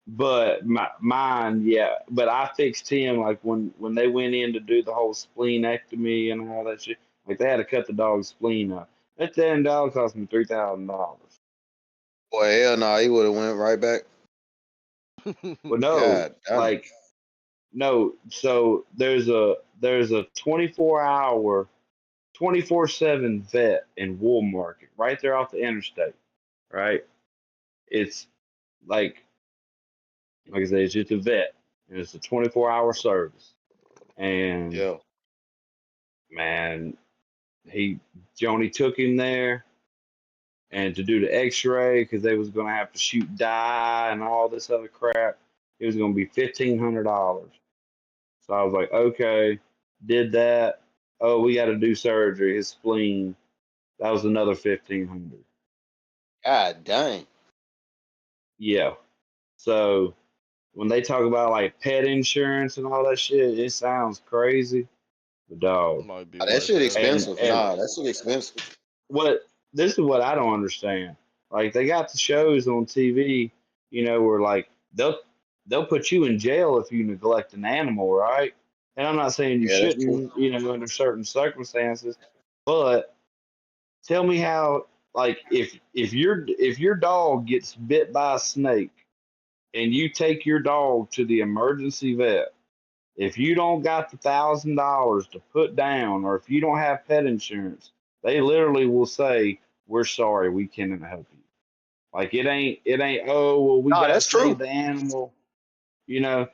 but mine, yeah. But I fixed him like when they went in to do the whole spleenectomy and all that shit. Like they had to cut the dog's spleen out. That damn dog cost me $3,000. Boy, hell no, he would have went right back. Well, no, God damn. like no. So there's a 24-hour, 24/7 vet in Wool Market right there off the interstate. Right, it's like I said, it's just a vet, and it's a 24-hour service. And Yeah. man, he Joni took him there and to do the X-ray because they was gonna have to shoot dye and all this other crap. It was gonna be $1,500. So I was like, okay, did that. Oh, we got to do surgery. His spleen. That was another 1,500. God dang. Yeah. So when they talk about like pet insurance and all that shit, it sounds crazy, but dog. Might be That worth shit having. And expensive. and Nah, that shit expensive. what this is what I don't understand. Like they got the shows on TV, where like they'll put you in jail if you neglect an animal, right? And I'm not saying you Yeah, that's true. shouldn't, under certain circumstances, but tell me how like if your dog gets bit by a snake and you take your dog to the emergency vet, if you don't got the $1,000 to put down, or if you don't have pet insurance, they literally will say, "We're sorry, we cannot help you." Like it ain't. Oh well, we Nah, gotta that's true. save the animal, you know.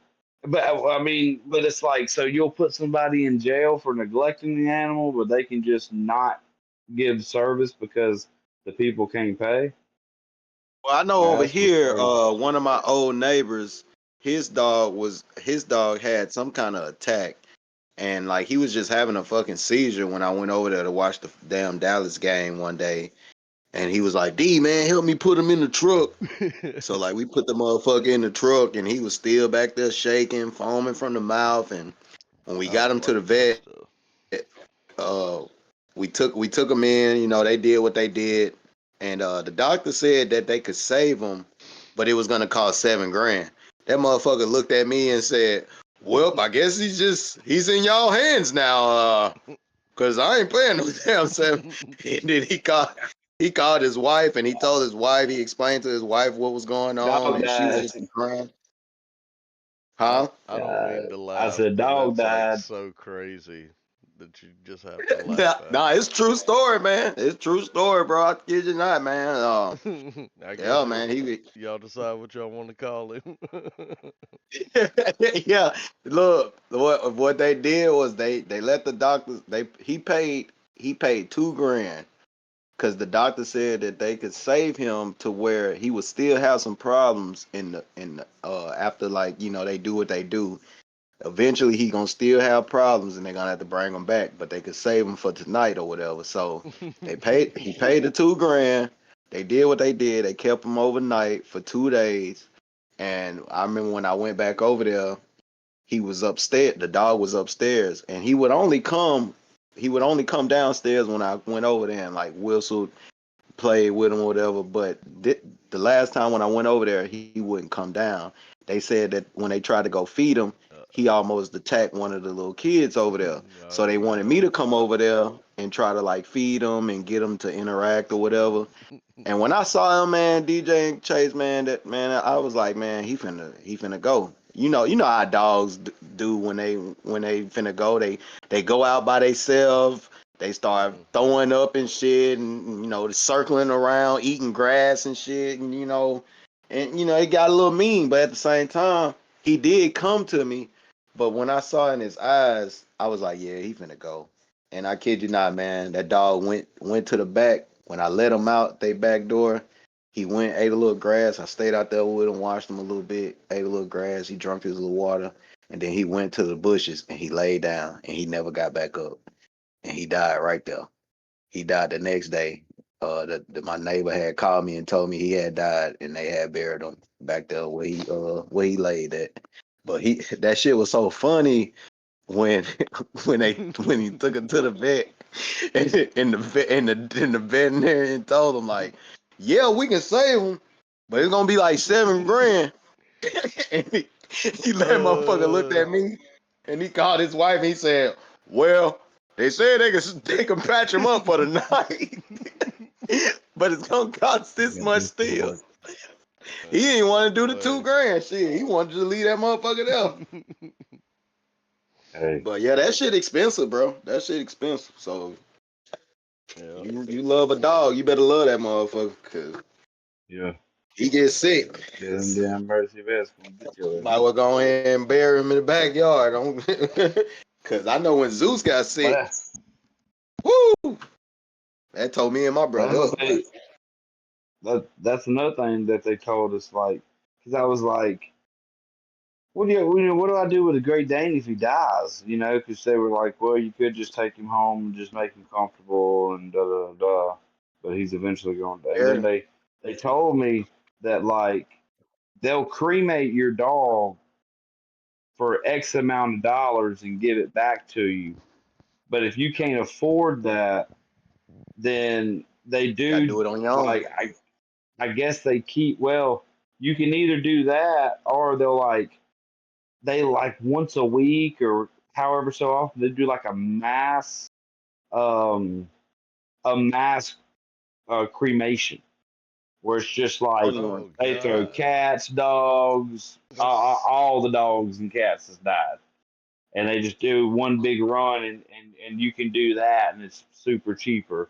But I mean, but it's like so you'll put somebody in jail for neglecting the animal, but they can just not give service because the people can't pay. Well, I know Man, over that's what's here, crazy. one of my old neighbors, his dog had some kind of attack, and like he was just having a fucking seizure when I went over there to watch the damn Dallas game one day, and he was like, "D man, help me put him in the truck." So like we put the motherfucker in the truck, and he was still back there shaking, foaming from the mouth, and when we I got don't him to the like that vet, stuff. uh, we took him in. They did what they did, and the doctor said that they could save him, but it was gonna cost $7,000. That motherfucker looked at me and said, "Well, I guess he's in y'all hands now, cause I ain't playing no damn 7." And then he called his wife and he told his wife, he explained to his wife what was going on, Dog and she was died. just crying. I, Huh? I don't mean to I laugh, said but dog that's like died. so crazy that you just have to Nah, laugh at. nah, it's true story, man. It's true story, bro. I kid you not, man. I guess Yeah, man. y'all decide what y'all want to call him. Yeah. Look, what they did was they let the doctors he paid $2,000 because the doctor said that they could save him to where he would still have some problems after, like, they do what they do. Eventually he gonna still have problems and they're gonna have to bring him back, but they could save him for tonight or whatever. So he paid the $2,000. They did what they did. They kept him overnight for 2 days. And I remember when I went back over there, he was upstairs. The dog was upstairs, and he would only come downstairs when I went over there and like whistled, played with him or whatever. But the last time when I went over there, he wouldn't come down. They said that when they tried to go feed him, he almost attacked one of the little kids over there. So they wanted me to come over there and try to like feed him and get him to interact or whatever. And when I saw him, man, DJ and Chase, man, I was like, man, he finna go. You know how dogs do when they finna go. They go out by themselves. They start throwing up and shit, and circling around, eating grass and shit, and it got a little mean. But at the same time, he did come to me. But when I saw in his eyes, I was like, yeah, he finna go. And I kid you not, man, that dog went to the back. When I let him out they back door, he went, ate a little grass. I stayed out there with him, watched him a little bit, ate a little grass. He drank his little water, and then he went to the bushes and he laid down and he never got back up. And he died right there. He died the next day. My neighbor had called me and told me he had died, and they had buried him back there where he laid at. But that shit was so funny when when he took him to the vet, and the veterinarian told him like, yeah, we can save him, but it's gonna be like $7,000. And he that motherfucker looked at me and he called his wife and he said, well, they said they can patch him up for the night, but it's gonna cost this much still. He didn't want to do the $2,000 shit. He wanted to leave that motherfucker there. Hey, But yeah, that shit expensive, bro. That shit expensive. So Yeah. you love a dog, you better love that motherfucker, cause yeah, he gets sick. them damn mercy vets gonna get your Might well go ahead and bury him in the backyard. Cause I know when Zeus got sick, ass. woo, that told me and my But brother that's up. what that's another thing that they told us, like, because I was like, what do I do with a Great Dane if he dies? Because they were like, well, you could just take him home and just make him comfortable and da da da. But he's eventually going to. And then Yeah. they told me that, like, they'll cremate your dog for X amount of dollars and give it back to you. But if you can't afford that, then they Gotta do, do it on your own. like, I guess they keep, well, you can either do that or they like once a week or however so often they do like um a mass cremation where it's just like Oh, they throw God. cats, dogs, all the dogs and cats has died, and they just do one big run, and you can do that, and it's super cheaper,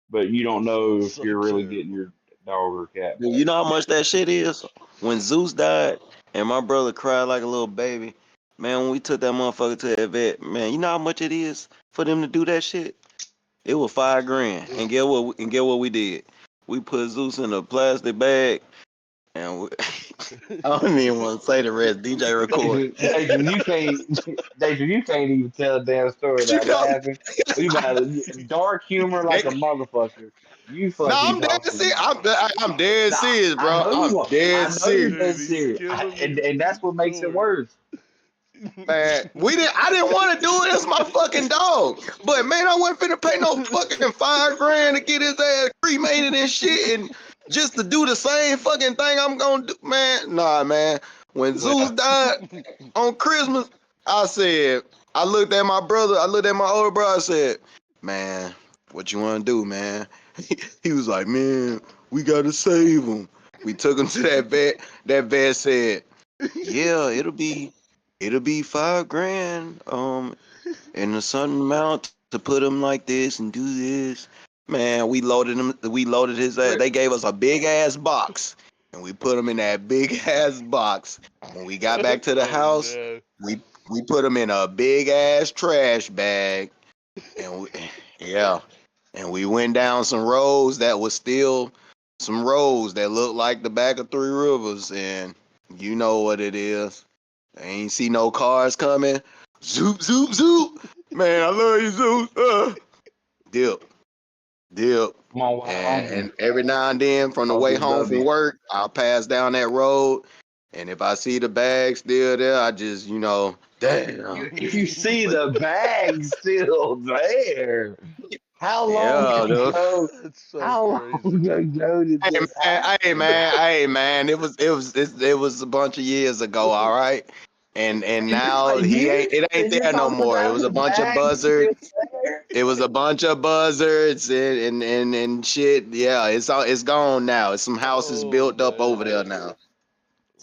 but you don't know if So you're really terrible. getting your dog or cat Dude, back. you know how much that shit is? When Zeus died and my brother cried like a little baby, man, when we took that motherfucker to that vet, man, you know how much it is for them to do that shit? It was $5,000. And get what we did? We put Zeus in a plastic bag and I don't even want to say the rest. DJ record. Deja, you can't even tell a damn story But you without know, laughing. We about dark humor like a motherfucker. You no, fucking I'm dead talking. serious. I'm dead Nah, serious, I bro. know I'm you are. dead I know you're serious. dead Dude, he's serious, killing me and with that's the what makes it story. worse. Man, I didn't want to do it. It's my fucking dog. But man, I wasn't finna pay no fucking $5,000 to get his ass cremated and shit, and just to do the same fucking thing I'm gonna do, man. Nah, man. When Zeus died on Christmas, I looked at my brother, I looked at my older brother, I said, man, what you want to do, man? He was like, man, we got to save him. We took him to that vet. That vet said, yeah, it'll be $5,000, and a certain amount to put him like this and do this. Man, we loaded his ass. They gave us a big ass box, and we put him in that big ass box. When we got back to the house, no. we put him in a big ass trash bag, and and we went down some roads that was still some roads that looked like the back of Three Rivers, and you know what it is. I ain't see no cars coming. Zoop, zoop, zoop. Man, I love you, Zoop. Dip. Come on, White And Uncle. every now and then from the way Uncle home from W. work, I'll pass down that road. And if I see the bag still there, I just, damn. You see the bag still there. How long Yeah, dude. ago? That's so How crazy. long ago did this happen? Hey man, it was a bunch of years ago, all right. And now it ain't And you're there no talking more. It about was the a bunch of bag still buzzards. there? It was a bunch of buzzards and shit. Yeah, it's gone now. It's some houses Oh, built up over there man. now. Rest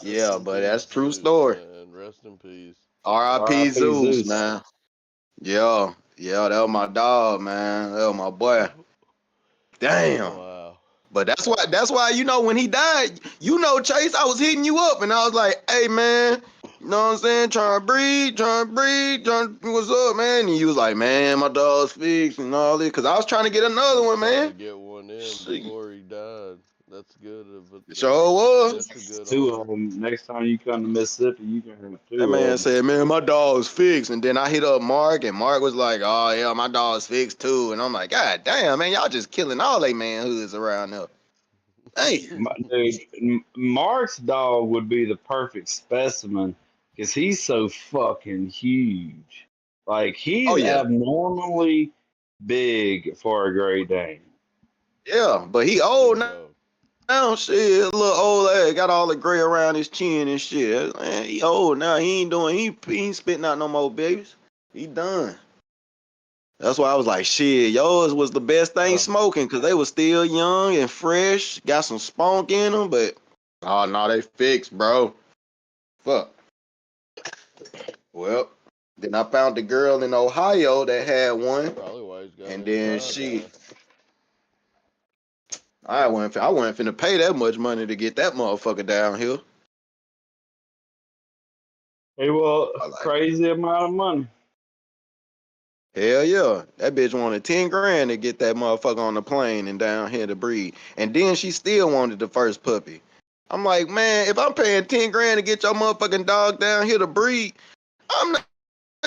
Yeah, in but peace, that's true Zeus, story. man. Rest in peace. R.I.P. R.I.P. Zeus, Zeus. man. Yeah, that was my dog, man. That was my boy. Damn. Wow. But that's why when he died, Chase, I was hitting you up and I was like, hey man, you know what I'm saying? Trying to breathe, what's up, man? And you was like, man, my dog's fixed and all this. Cause I was trying to get another one, Trying to man. get one in Shit. before he died. That's good. But Sure was. that's a good Two honor. of them. Next time you come to Mississippi, you can have That two man of them. said, man, my dog's fixed. And then I hit up Mark and Mark was like, oh yeah, my dog's fixed too. And I'm like, God damn, man, y'all just killing all they manhoods around there. Hey. Dude, Mark's dog would be the perfect specimen because he's so fucking huge. Like Oh he's yeah. abnormally big for a Great Dane. Yeah, but he old Big now. dog. Now, shit, little old ass got all the gray around his chin and shit. Man, he old now. He ain't spitting out no more babies. He done. That's why I was like, shit, yours was the best thing Uh, smoking because they was still young and fresh, got some spunk in them, but oh no, they fixed, bro. Fuck. Well, then I found the girl in Ohio that had one, Probably why he's got and it in then town now. I wasn't finna pay that much money to get that motherfucker down here. Hey, well, I like, crazy amount of money. hell yeah. That bitch wanted 10 grand to get that motherfucker on the plane and down here to breed. And then she still wanted the first puppy. I'm like, man, if I'm paying 10 grand to get your motherfucking dog down here to breed, I'm not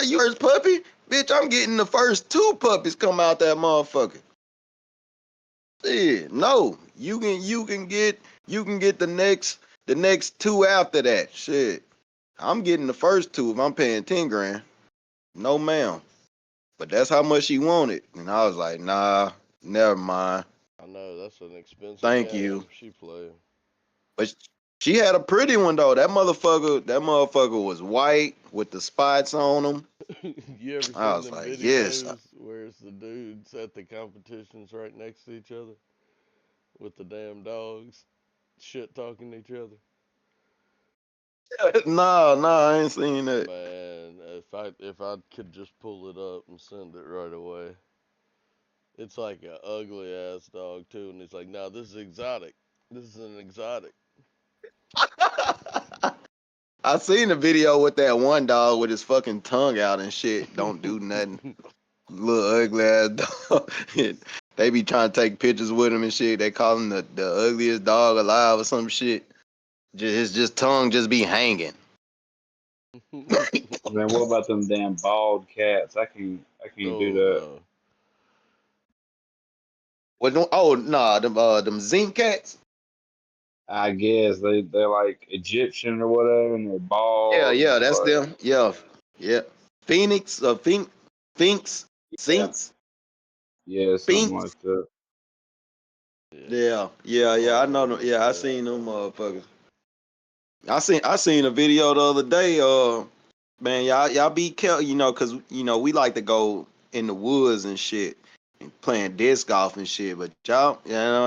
your first puppy. Bitch, I'm getting the first 2 puppies come out that motherfucker. Shit, no. You can get the next 2 after that. Shit. I'm getting the first 2 if I'm paying 10 grand. No ma'am. But that's how much she wanted. And I was like, nah, never mind. I know that's an expensive Thank you. game she playing. But she had a pretty one though. That motherfucker was white with the spots on him. You ever I seen was them like, yes. videos where it's the dudes at the competitions right next to each other with the damn dogs shit talking to each other? Nah, I ain't seen that. Man, if I could just pull it up and send it right away. It's like a ugly ass dog too, and he's like, "No, this is exotic. This is an exotic." I seen the video with that one dog with his fucking tongue out and shit. Don't do nothing. Little ugly ass dog. They be trying to take pictures with him and shit. They call him the ugliest dog alive or some shit. His tongue just be hanging. Man, what about them damn bald cats? I can't do Oh that. no. What? Oh nah, them zinc cats. I guess they're like Egyptian or whatever, and they're Yeah, bald. yeah, And that's like, them. Yeah, yeah. Phoenix, Finks, yeah, Sinks, yeah, something Finks. like that. Yeah. Yeah. I know them. Bald Yeah, I as shit. seen them motherfuckers. I seen a video the other day. Man, y'all be careful, cause we like to go in the woods and shit, and playing disc golf and shit. But y'all,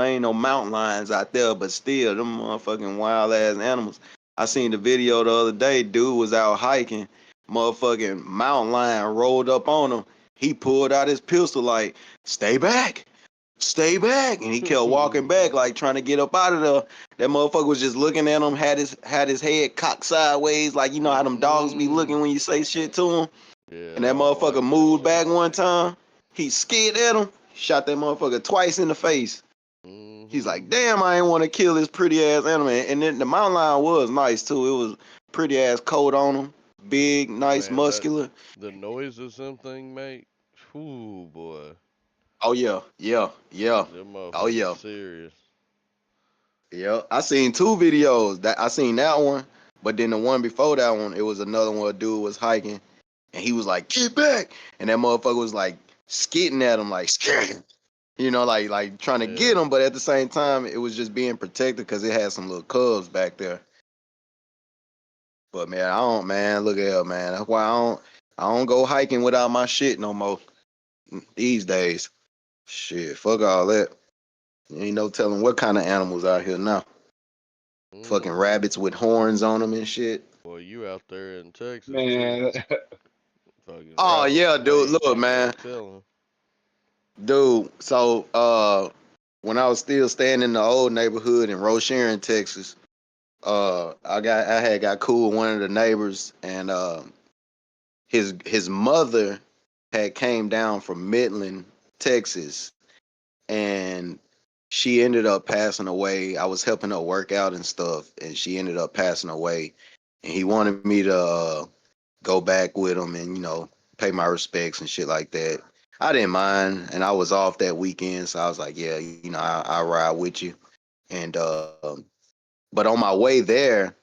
ain't no mountain lions out there. But still, them motherfucking wild ass animals. I seen the video the other day. Dude was out hiking. Motherfucking mountain lion rolled up on him. He pulled out his pistol like, "Stay back, stay back," and he kept walking back like trying to get up out of there. That motherfucker was just looking at him, had his head cocked sideways, like how them dogs be looking when you say shit to him. Yeah, And that I don't motherfucker like moved that back one time. He scared at him, shot that motherfucker twice in the face. shit. He's like, "Damn, I ain't want to kill this pretty ass animal." And then the mountain lion was nice too. It was pretty ass coat on him, big, nice, Man, muscular. the noises them thing make. Ooh, boy. Oh yeah, yeah, yeah. Them Oh motherfuckers yeah. serious. Yeah, I seen two videos. That I seen that one, but then the one before that one, it was another one. A dude was hiking, and he was like, "Get back!" And that motherfucker was like skitting at him, like scared, like trying to get Yeah. him. But at the same time, it was just being protected because it had some little cubs back there. But man, I don't, man. Look at here, man. That's why I don't go hiking without my shit no more these days. Shit, fuck all that. Ain't no telling what kind of animals out here now. Fucking Mm. rabbits with horns on them and shit. Boy, you out there in Texas too. Man, Fucking Oh rabbit yeah, dude. snakes. Look, Ain't no man, telling. dude. So when I was still staying in the old neighborhood in Rocheron, Texas, I had got cool with one of the neighbors, and his mother had came down from Midland, Texas, and she ended up passing away. I was helping her work out and stuff, and she ended up passing away. And he wanted me to go back with him and pay my respects and shit like that. I didn't mind, and I was off that weekend, so I was like, yeah, I'll ride with you. And but on my way there,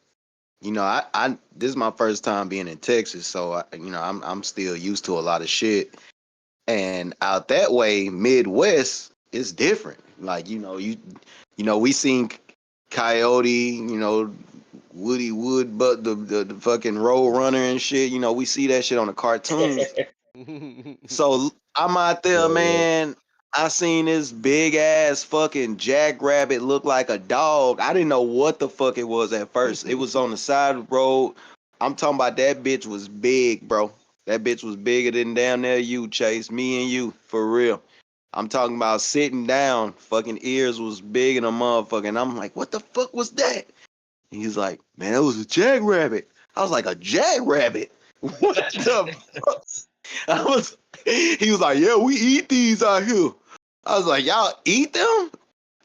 I this is my first time being in Texas, so I'm still used to a lot of shit. And out that way, Midwest is different. Like we seen Coyote, Woody Wood, but the fucking Road Runner and shit. We see that shit on the cartoons. So I'm out there, yeah. man. I seen this big ass fucking jackrabbit look like a dog. I didn't know what the fuck it was at first. It was on the side of the road. I'm talking about that bitch was big, bro. That bitch was bigger than down there you, Chase. Me and you, for real. I'm talking about sitting down. Fucking ears was big and a motherfucker. And I'm like, what the fuck was that? And he's like, man, it was a jackrabbit. I was like, a jackrabbit? What the fuck? He was like, yeah, we eat these out here. I was like, y'all eat them?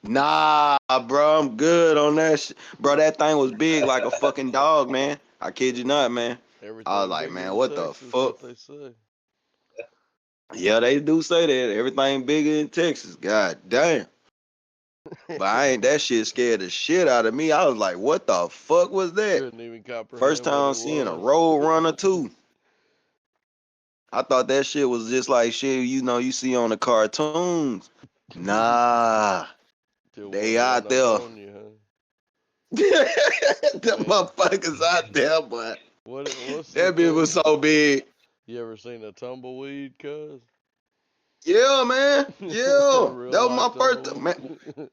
Nah, bro, I'm good on that shit. Bro, that thing was big like a fucking dog, man. I kid you not, man. I was Everything like, bigger man, in what the Texas, fuck? what they say. Yeah, they do say that. Everything bigger in Texas. God damn. But I ain't that shit scared the shit out of me. I was like, what the fuck was that? Couldn't even First comprehend what time it seeing a was. road runner too. I thought that shit was just like shit, you see on the cartoons. Nah, Till they one run out up there. on you, huh? The Man, motherfuckers out there, but what's the that bitch was thing? so big. You ever seen a tumbleweed, cuz? Yeah, man. A Yeah. real That was life my first tumbleweed. man.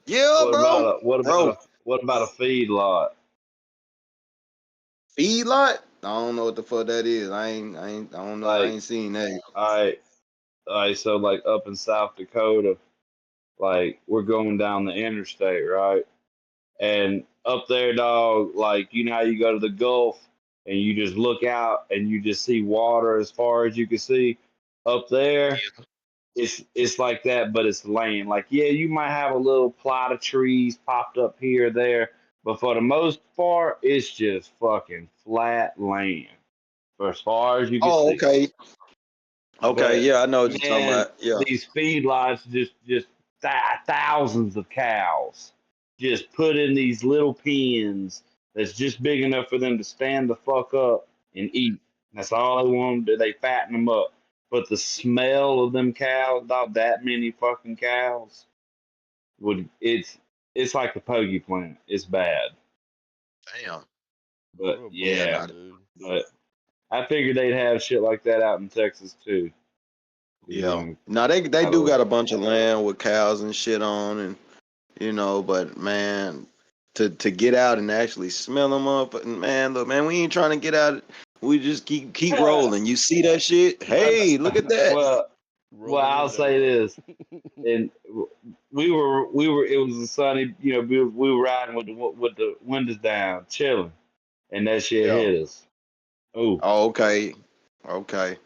Yeah, bro. Bro, What about a feed lot? feedlot? I don't know what the fuck that is. I don't know. I Like, ain't seen that. I so like up in South Dakota, like we're going down the interstate, right? And up there, dog, like you know how you go to the Gulf and you just look out and you just see water as far as you can see. Up there, it's like that, but it's land. Like, yeah, you might have a little plot of trees popped up here or there, but for the most part, it's just fucking flat land for as far as you can Oh, see. okay. Okay, But yeah, I know what you're talking man, about. Yeah. these feedlots just thousands of cows just put in these little pens that's just big enough for them to stand the fuck up and eat. That's all they want to do. They fatten them up. But the smell of them cows, not that many fucking cows, would it's like the pokey plant. It's bad. Damn. But What a yeah, bummer, dude. but I figured they'd have shit like that out in Texas too. You Yeah. know, Now they got a do little- got a bunch of land with cows and shit on, and but man, to get out and actually smell them up, and man, look, man, we ain't trying to get out. We just keep rolling. You see that shit? Hey, look at that. well, Rolling I'll window say roll. this, and we were. It was a sunny. We were riding with the windows down, chilling, and that shit Yeah. hit us. Oh, Oh, okay. Okay.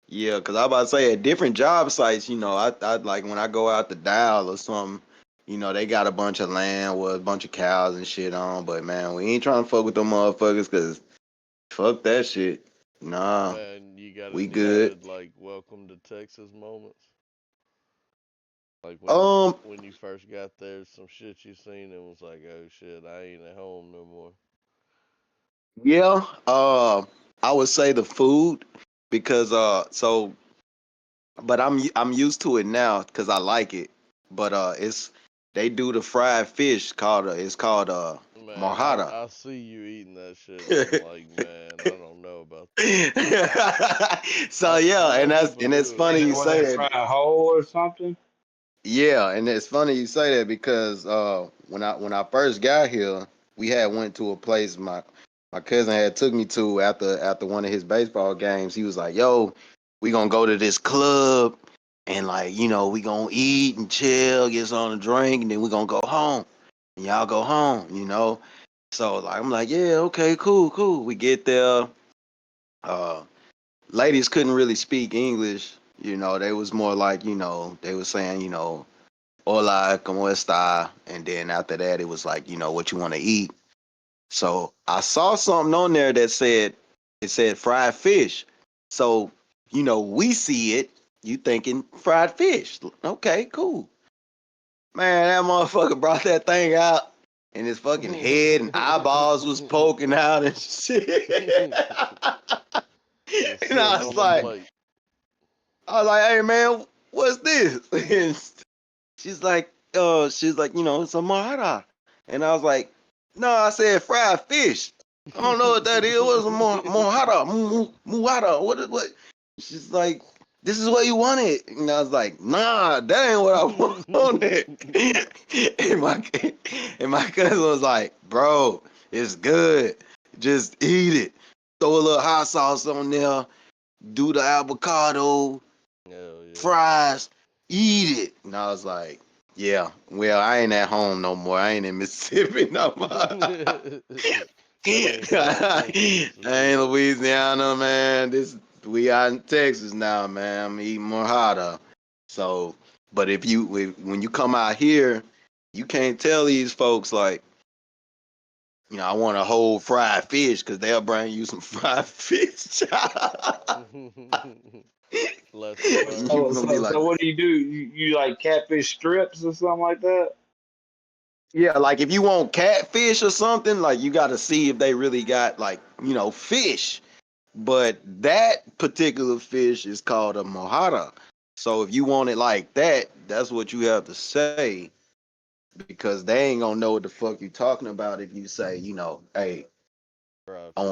Yeah, cause I about to say at different job sites, I like when I go out to Dow or something, they got a bunch of land with a bunch of cows and shit on, but man, we ain't trying to fuck with them motherfuckers, cause fuck that shit. Nah, Man, you got we any good. good like welcome to Texas moments? Like Um, when you first got there, some shit you seen and was like, oh shit, I ain't at home no more. yeah. I would say the food because but I'm used to it now because I like it. But it's they do the fried fish called it's called Man, mohada. I see you eating that shit and I'm like, man, I don't know about that. So yeah, I know people and it's do it. funny you was say it that. fried whole or something? Yeah, and it's funny you say that because when I first got here, we had went to a place my cousin had took me to after one of his baseball games. He was like, "Yo, we gonna go to this club and like we gonna eat and chill, get something to drink, and then we gonna go home. And y'all go home. So like I'm like, yeah, okay, cool. We get there. Uh, ladies couldn't really speak English. They was more like they was saying hola, como esta? And then after that, it was like, what you want to eat. So I saw something on there that said fried fish. So, we see it, you thinking fried fish. Okay, cool. Man, that motherfucker brought that thing out and his fucking head and eyeballs was poking out and shit. Just And I sitting was on the like, plate. hey man, what's this? And she's like, it's a mahara. And I was like, no, I said fried fish. I don't know what that is. What's a mohara? Muhara? What? She's like, this is what you wanted. And I was like, nah, that ain't what I wanted. and my cousin was like, bro, it's good. Just eat it. Throw a little hot sauce on there. Do the avocado Hell yeah. fries, eat it. And I was like, yeah, well, I ain't at home no more. I ain't in Mississippi no more. That ain't home I since ain't Mississippi. Louisiana, man. We out in Texas now, man. I'm eating more hotter. So, but when you come out here, you can't tell these folks like, I want a whole fried fish because they'll bring you some fried fish. Lesson You learned. So, gonna be so, like, so what do? You like catfish strips or something like that? yeah, like if you want catfish or something, like you got to see if they really got like, fish. But that particular fish is called a mohara. So if you want it like that, that's what you have to say because they ain't gonna know what the fuck you talking about if you say, hey, Fried I fish.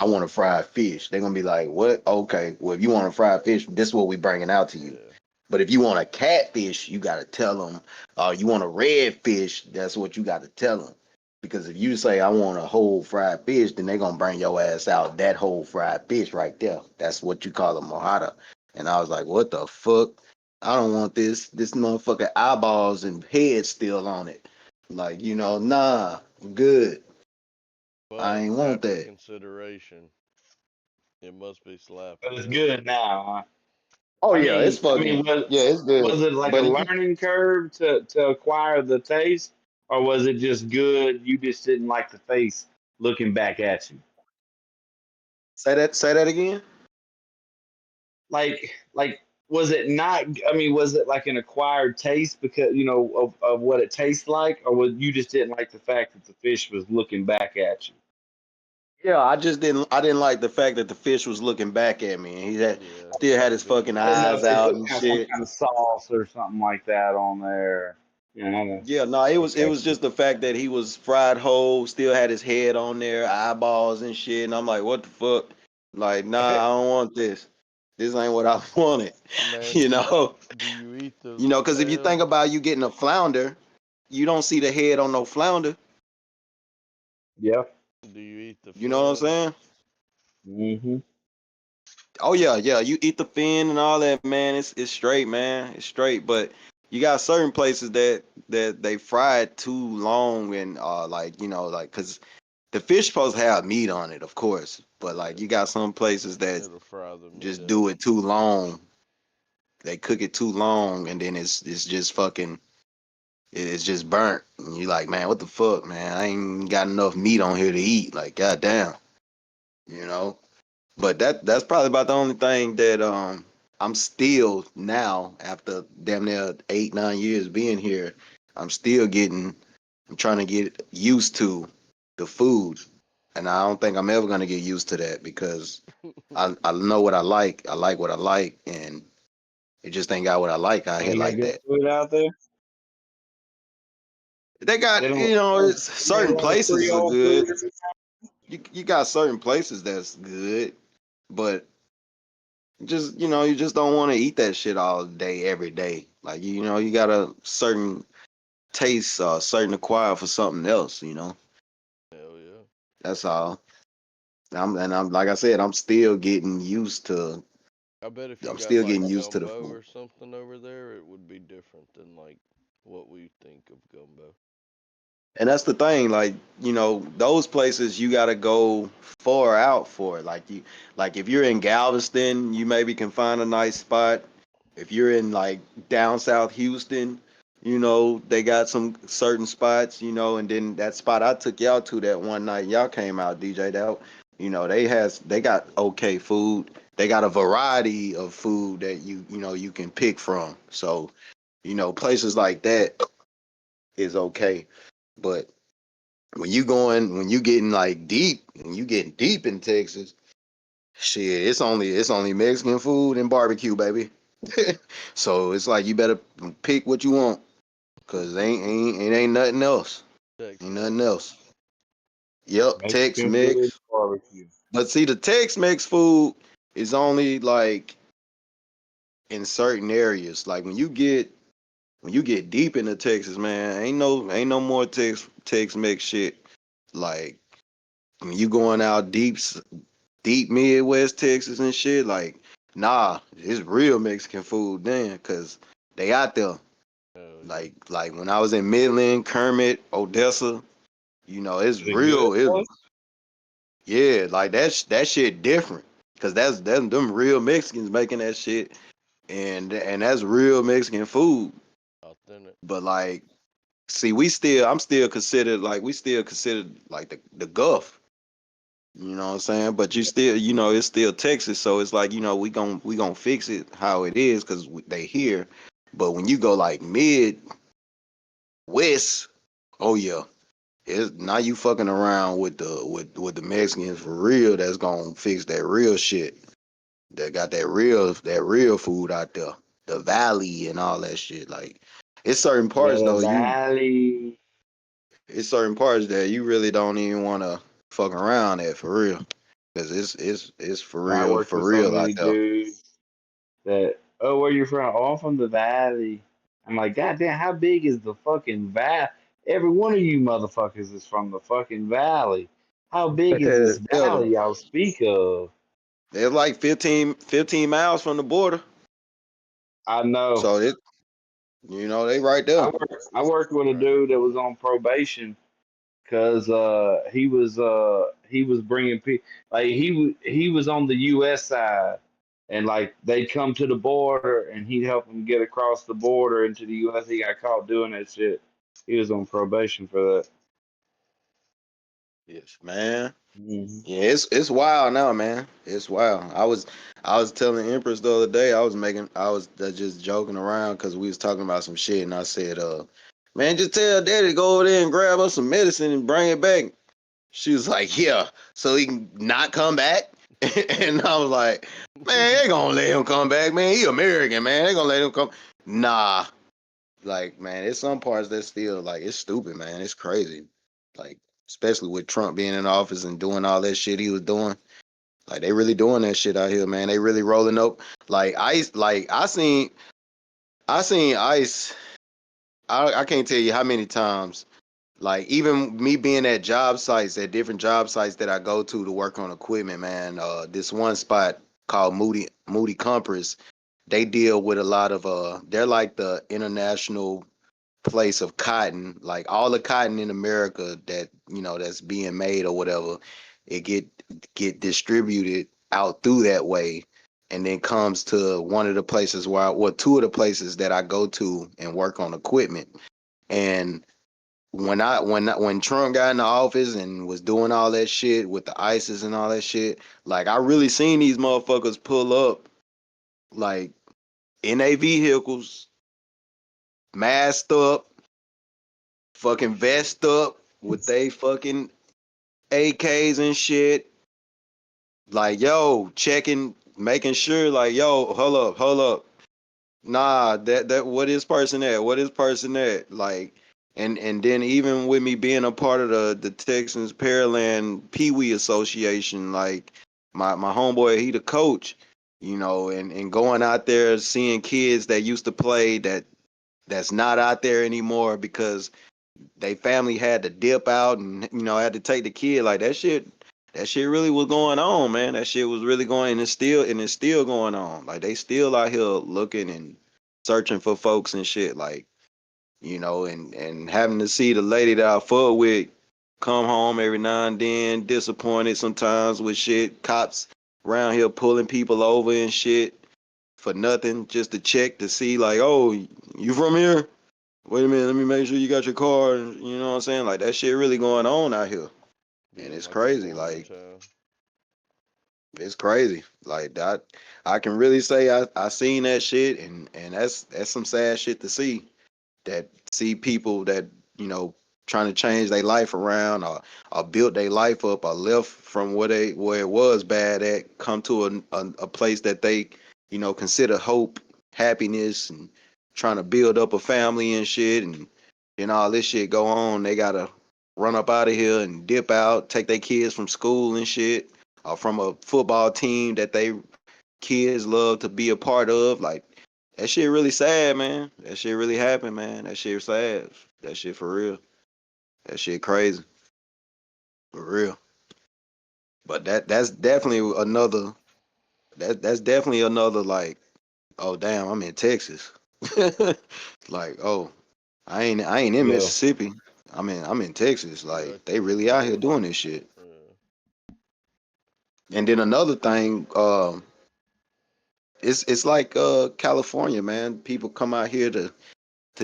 want a fried fish. They're gonna be like, what? Okay, well if you want a fried fish, this is what we bringing out to you. Yeah. But if you want a catfish, you got to tell them. You want a red fish, that's what you got to tell them. Because if you say I want a whole fried fish, then they're gonna bring your ass out that whole fried fish right there. That's what you call a mojada. And I was like, what the fuck? I don't want this motherfucker eyeballs and head still on it. Like, nah, I'm good. I But ain't want after that. consideration, it must be But slapping it's good. good now. Huh? Oh yeah, it's I mean, fucking yeah, it's good. was it like a But if you learning curve to acquire the taste, or was it just good? You just didn't like the face looking back at you. say that again. Like was it not? I mean, was it like an acquired taste because of what it tastes like, or was you just didn't like the fact that the fish was looking back at you? Yeah, I didn't like the fact that the fish was looking back at me and Yeah, still had gotta his be fucking I didn't know eyes if they out put and some shit. kind of sauce or something like that on there. Yeah, I know. Yeah, no, it was just the fact that he was fried whole, still had his head on there, eyeballs and shit, and I'm like, what the fuck? Like, nah, I don't want this. This ain't what I wanted. Man, You know? do you eat the You know, because if you think tail? about you getting a flounder, you don't see the head on no flounder. Yeah. Do you eat the You know what I'm fin? saying? Mm-hmm. Oh yeah, yeah. You eat the fin and all that, man. It's straight, man. It's straight. But you got certain places that they fry it too long and like like because the fish supposed to have meat on it, of course. But like you got some places that It'll fry the meat just up. do it too long. They cook it too long and then it's just fucking it's just burnt. And you like, man, what the fuck, man? I ain't got enough meat on here to eat. Like, goddamn, you know. But that's probably about the only thing that I'm still now after damn near 8 9 years being here, I'm trying to get used to the food. And I don't think I'm ever gonna get used to that because I know what I like. I like what I like and it just ain't got what I like out here Ain't got like good that. food out there. They They got, don't. it's Make a certain lot of places are Creole food. good. You got certain places that's good, but just you just don't want to eat that shit all day every day. Like you got a certain taste, certain acquire for something else. Hell yeah. That's all. I'm like I said, I'm still getting used to. I bet if you I'm got still like getting used to the gumbo food. or something over there, it would be different than like what we think of gumbo. And that's the thing, like, those places you gotta go far out for it. Like if you're in Galveston, you maybe can find a nice spot. If you're in like down south Houston, they got some certain spots, and then that spot I took y'all to that one night y'all came out, DJ, that they got okay food. They got a variety of food that you can pick from. So, places like that is okay. But when you getting like deep, when you getting deep in Texas, shit, it's only Mexican food and barbecue, baby. So it's like you better pick what you want, cause it ain't nothing else. Tex Ain't Mex. nothing else. Yep, Tex Mexican food, Mex. barbecue. But see, the Tex Mex food is only like in certain areas. Like when you get deep into Texas, man, ain't no more Tex Mex shit. Like when you going out deep Midwest Texas and shit, like, nah, it's real Mexican food then, cause they out there. Hell yeah. Like when I was in Midland, Kermit, Odessa, it's Is it good? real. Yeah, like that shit different, cause that's them real Mexicans making that shit, and that's real Mexican food. Authentic. But like, see, I'm still considered like we still considered like the Gulf. You know what I'm saying? But you still, it's still Texas, so it's like, we gonna fix it how it is because they here. But when you go like West, oh yeah, it's now you fucking around with the Mexicans for real. That's gonna fix that real shit. That got that real food out there, the valley and all that shit. Like, it's certain Yeah, parts the though. valley. It's certain parts that you really don't even want to fuck around at for real. Cause it's I worked for with so real out many there. dudes that, oh, where you from? Oh, I'm from the valley. I'm like, God damn, how big is the fucking valley? Every one of you motherfuckers is from the fucking valley. How big is this Yeah, valley y'all speak of? they're like 15 miles from the border. I know. So they right there. I worked with a Right on the dude that was border. on probation because he was bringing people, like he was on the U.S. side, and like they come to the border and he'd help them get across the border into the U.S. He got caught doing that shit. He was on probation for that. Yes, man. Hmm. Yeah, it's wild now, man. It's wild. I was telling Empress the other day. I was just joking around because we was talking about some shit, and I said, man, just tell Daddy to go over there and grab us some medicine and bring it back. She was like, yeah, so he can not come back. And I was like, man, they gonna let him come back, man. He American, man. They gonna let him come. Nah, like, man, it's some parts that still like it's stupid, man. It's crazy. Like, especially with Trump being in office and doing all that shit he was doing. Like, they really doing that shit out here, man. They really rolling up. Like Ice, like I seen Ice. I can't tell you how many times. Like, even me being at job sites, at different job sites that I go to work on equipment, man. This one spot called Moody Compress, they deal with a lot of they're like the international place of cotton. Like, all the cotton in America that, that's being made or whatever, it get distributed out through that way, and then comes to one of the places two of the places that I go to and work on equipment. And when Trump got in the office and was doing all that shit with the ISIS and all that shit, like, I really seen these motherfuckers pull up, like, in their vehicles, masked up, fucking vest up with they fucking AKs and shit. Like, yo, checking, making sure, like, yo, hold up. Nah, that what is person at? What is person at? Like, and then even with me being a part of the Texans Pearland Pee Wee Association, like, my homeboy, he the coach, and going out there seeing kids that used to play that's not out there anymore because they family had to dip out and had to take the kid. Like, that shit really was going on, man. That shit was really going, and it's still going on. Like, they still out here looking and searching for folks and shit. Like, and having to see the lady that I fuck with come home every now and then, disappointed sometimes with shit. Cops around here pulling people over and shit for nothing, just to check to see, like, oh, you from here? Wait a minute, let me make sure you got your car. You know what I'm saying? Like, that shit really going on out here. And Beating it's like a crazy. porno Like, child. it's crazy. Like, that, I can really say I seen that shit, and that's some sad shit to see. That see people that, trying to change their life around, or build their life up, or left from where it was bad at, come to a place that they, consider hope, happiness, and trying to build up a family and shit, and all this shit go on. They gotta run up out of here and dip out, take their kids from school and shit, or from a football team that they kids love to be a part of. Like, that shit really sad, man. That shit really happened, man. That shit sad. That shit for real. That shit crazy. For real. But that's definitely another that's definitely another, like, oh damn, I'm in Texas. Like, oh, I ain't in Yeah. Mississippi. I'm in Texas. Yeah, Like, they really out here doing this shit. yeah. And then another thing, it's like California, man. People come out here to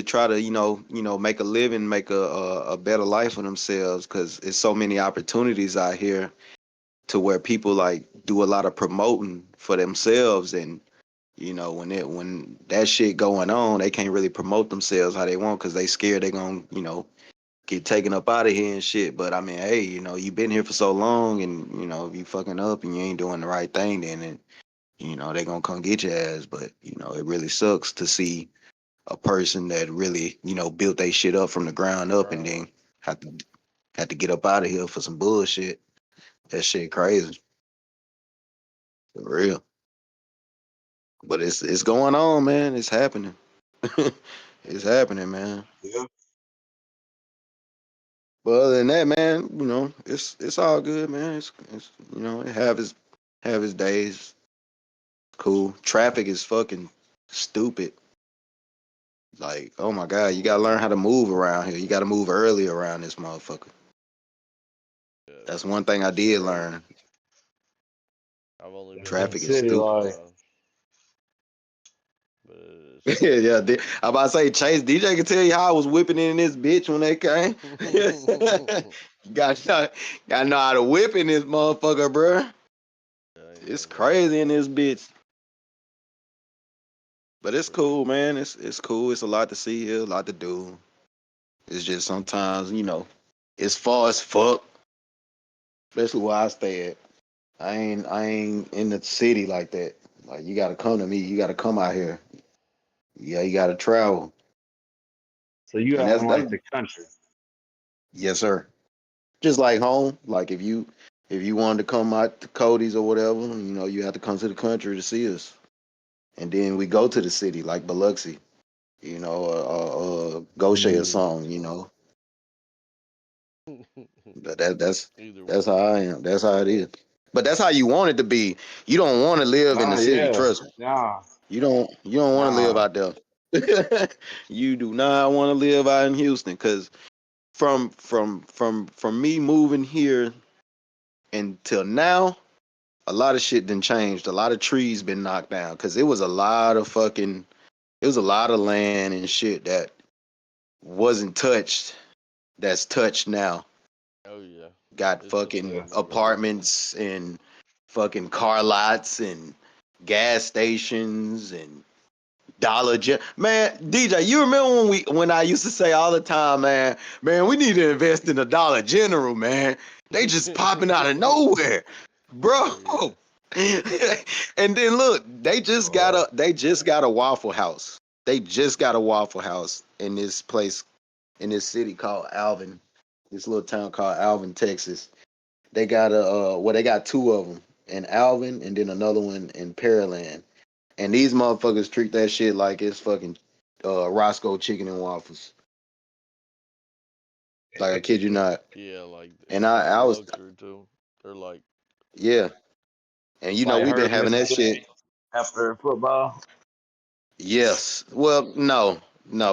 try to make a living, make a better life for themselves, because it's so many opportunities out here to where people, like, do a lot of promoting for themselves. And when that shit going on, they can't really promote themselves how they want because they scared they gonna get taken up out of here and shit. But I mean, hey, you've been here for so long, and if you fucking up and you ain't doing the right thing, then they gonna come get your ass. But it really sucks to see a person that really, built their shit up from the ground up, and Right. then have to get up out of here for some bullshit. That shit crazy. For real. But it's going on, man. It's happening. It's happening, man. Yeah. But other than that, man, it's all good, man. It's it have its days. Cool. Traffic is fucking stupid. Like, oh my God, you gotta learn how to move around here. You gotta move early around this motherfucker. Yeah, That's one thing I it's did crazy. learn. I've only been here Traffic a is City couple of stupid. life. times, but it's Yeah, I'm about to say, Chase, DJ can tell you how I was whipping in this bitch when they came. crazy. Got to know how to whip in this motherfucker, bruh. Yeah, I ain't It's never had crazy in to. this bitch. But it's But cool, man. It's cool. It's a lot to see here, a lot to do. It's just sometimes, it's far as fuck, especially where I stay at. I ain't in the city like that. Like, you gotta come to me. You gotta come out here. Yeah, you gotta travel. So you And out that's in like the country. yes, sir. Just like home. Like if you wanted to come out to Cody's or whatever, you know, you have to come to the country to see us. And then we go to the city like Biloxi, you know, Goshen or something, you know. Either That's one. how I am. That's how it is. But that's how you want it to be. You don't want to live in Nah, the city, yeah. trust me. Nah. You don't want to live Nah. out there. You do not want to live out in Houston because from me moving here until now, a lot of shit done changed. A lot of trees been knocked down because it was a lot of land and shit that wasn't touched. That's touched now. Oh yeah. Got It's just fucking everywhere. apartments and fucking car lots and gas stations and Man, DJ, you remember when I used to say all the time, man, we need to invest in the Dollar General, man. They just popping out of nowhere, bro. Oh, And then look, they just got a Waffle House. They just got a Waffle House in this place in this city called Alvin, this little town called Alvin, Texas. They got they got two of them in Alvin and then another one in Pearland. And these motherfuckers treat that shit like it's fucking Roscoe chicken and waffles. Like I kid you not. yeah, like And it's a I was luxury too. They're like, yeah. And you know Like we've been Herb, having that shit. Mississippi after football. Yes. Well, no,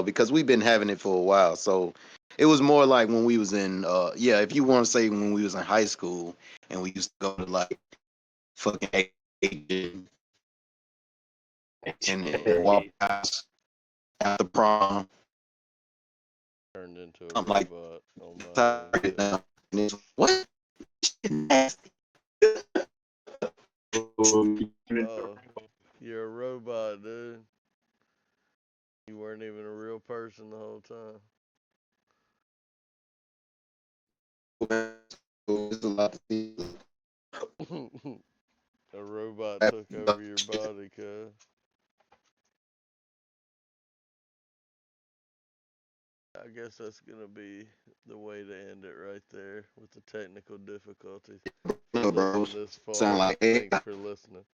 because we've been having it for a while. So it was more like when we was in if you want to say when we was in high school and we used to go to like fucking Asian and walk past after prom, turned into a something like robot on my that. head. Now. And it's, what? Shit nasty. Oh, you're a robot, dude. You weren't even a real person the whole time. It's a lot to see. A robot took over your body, cuz. I guess that's gonna be the way to end it right there with the technical difficulties. If you No, bro. listen this Sound far, like hey, thanks for listening.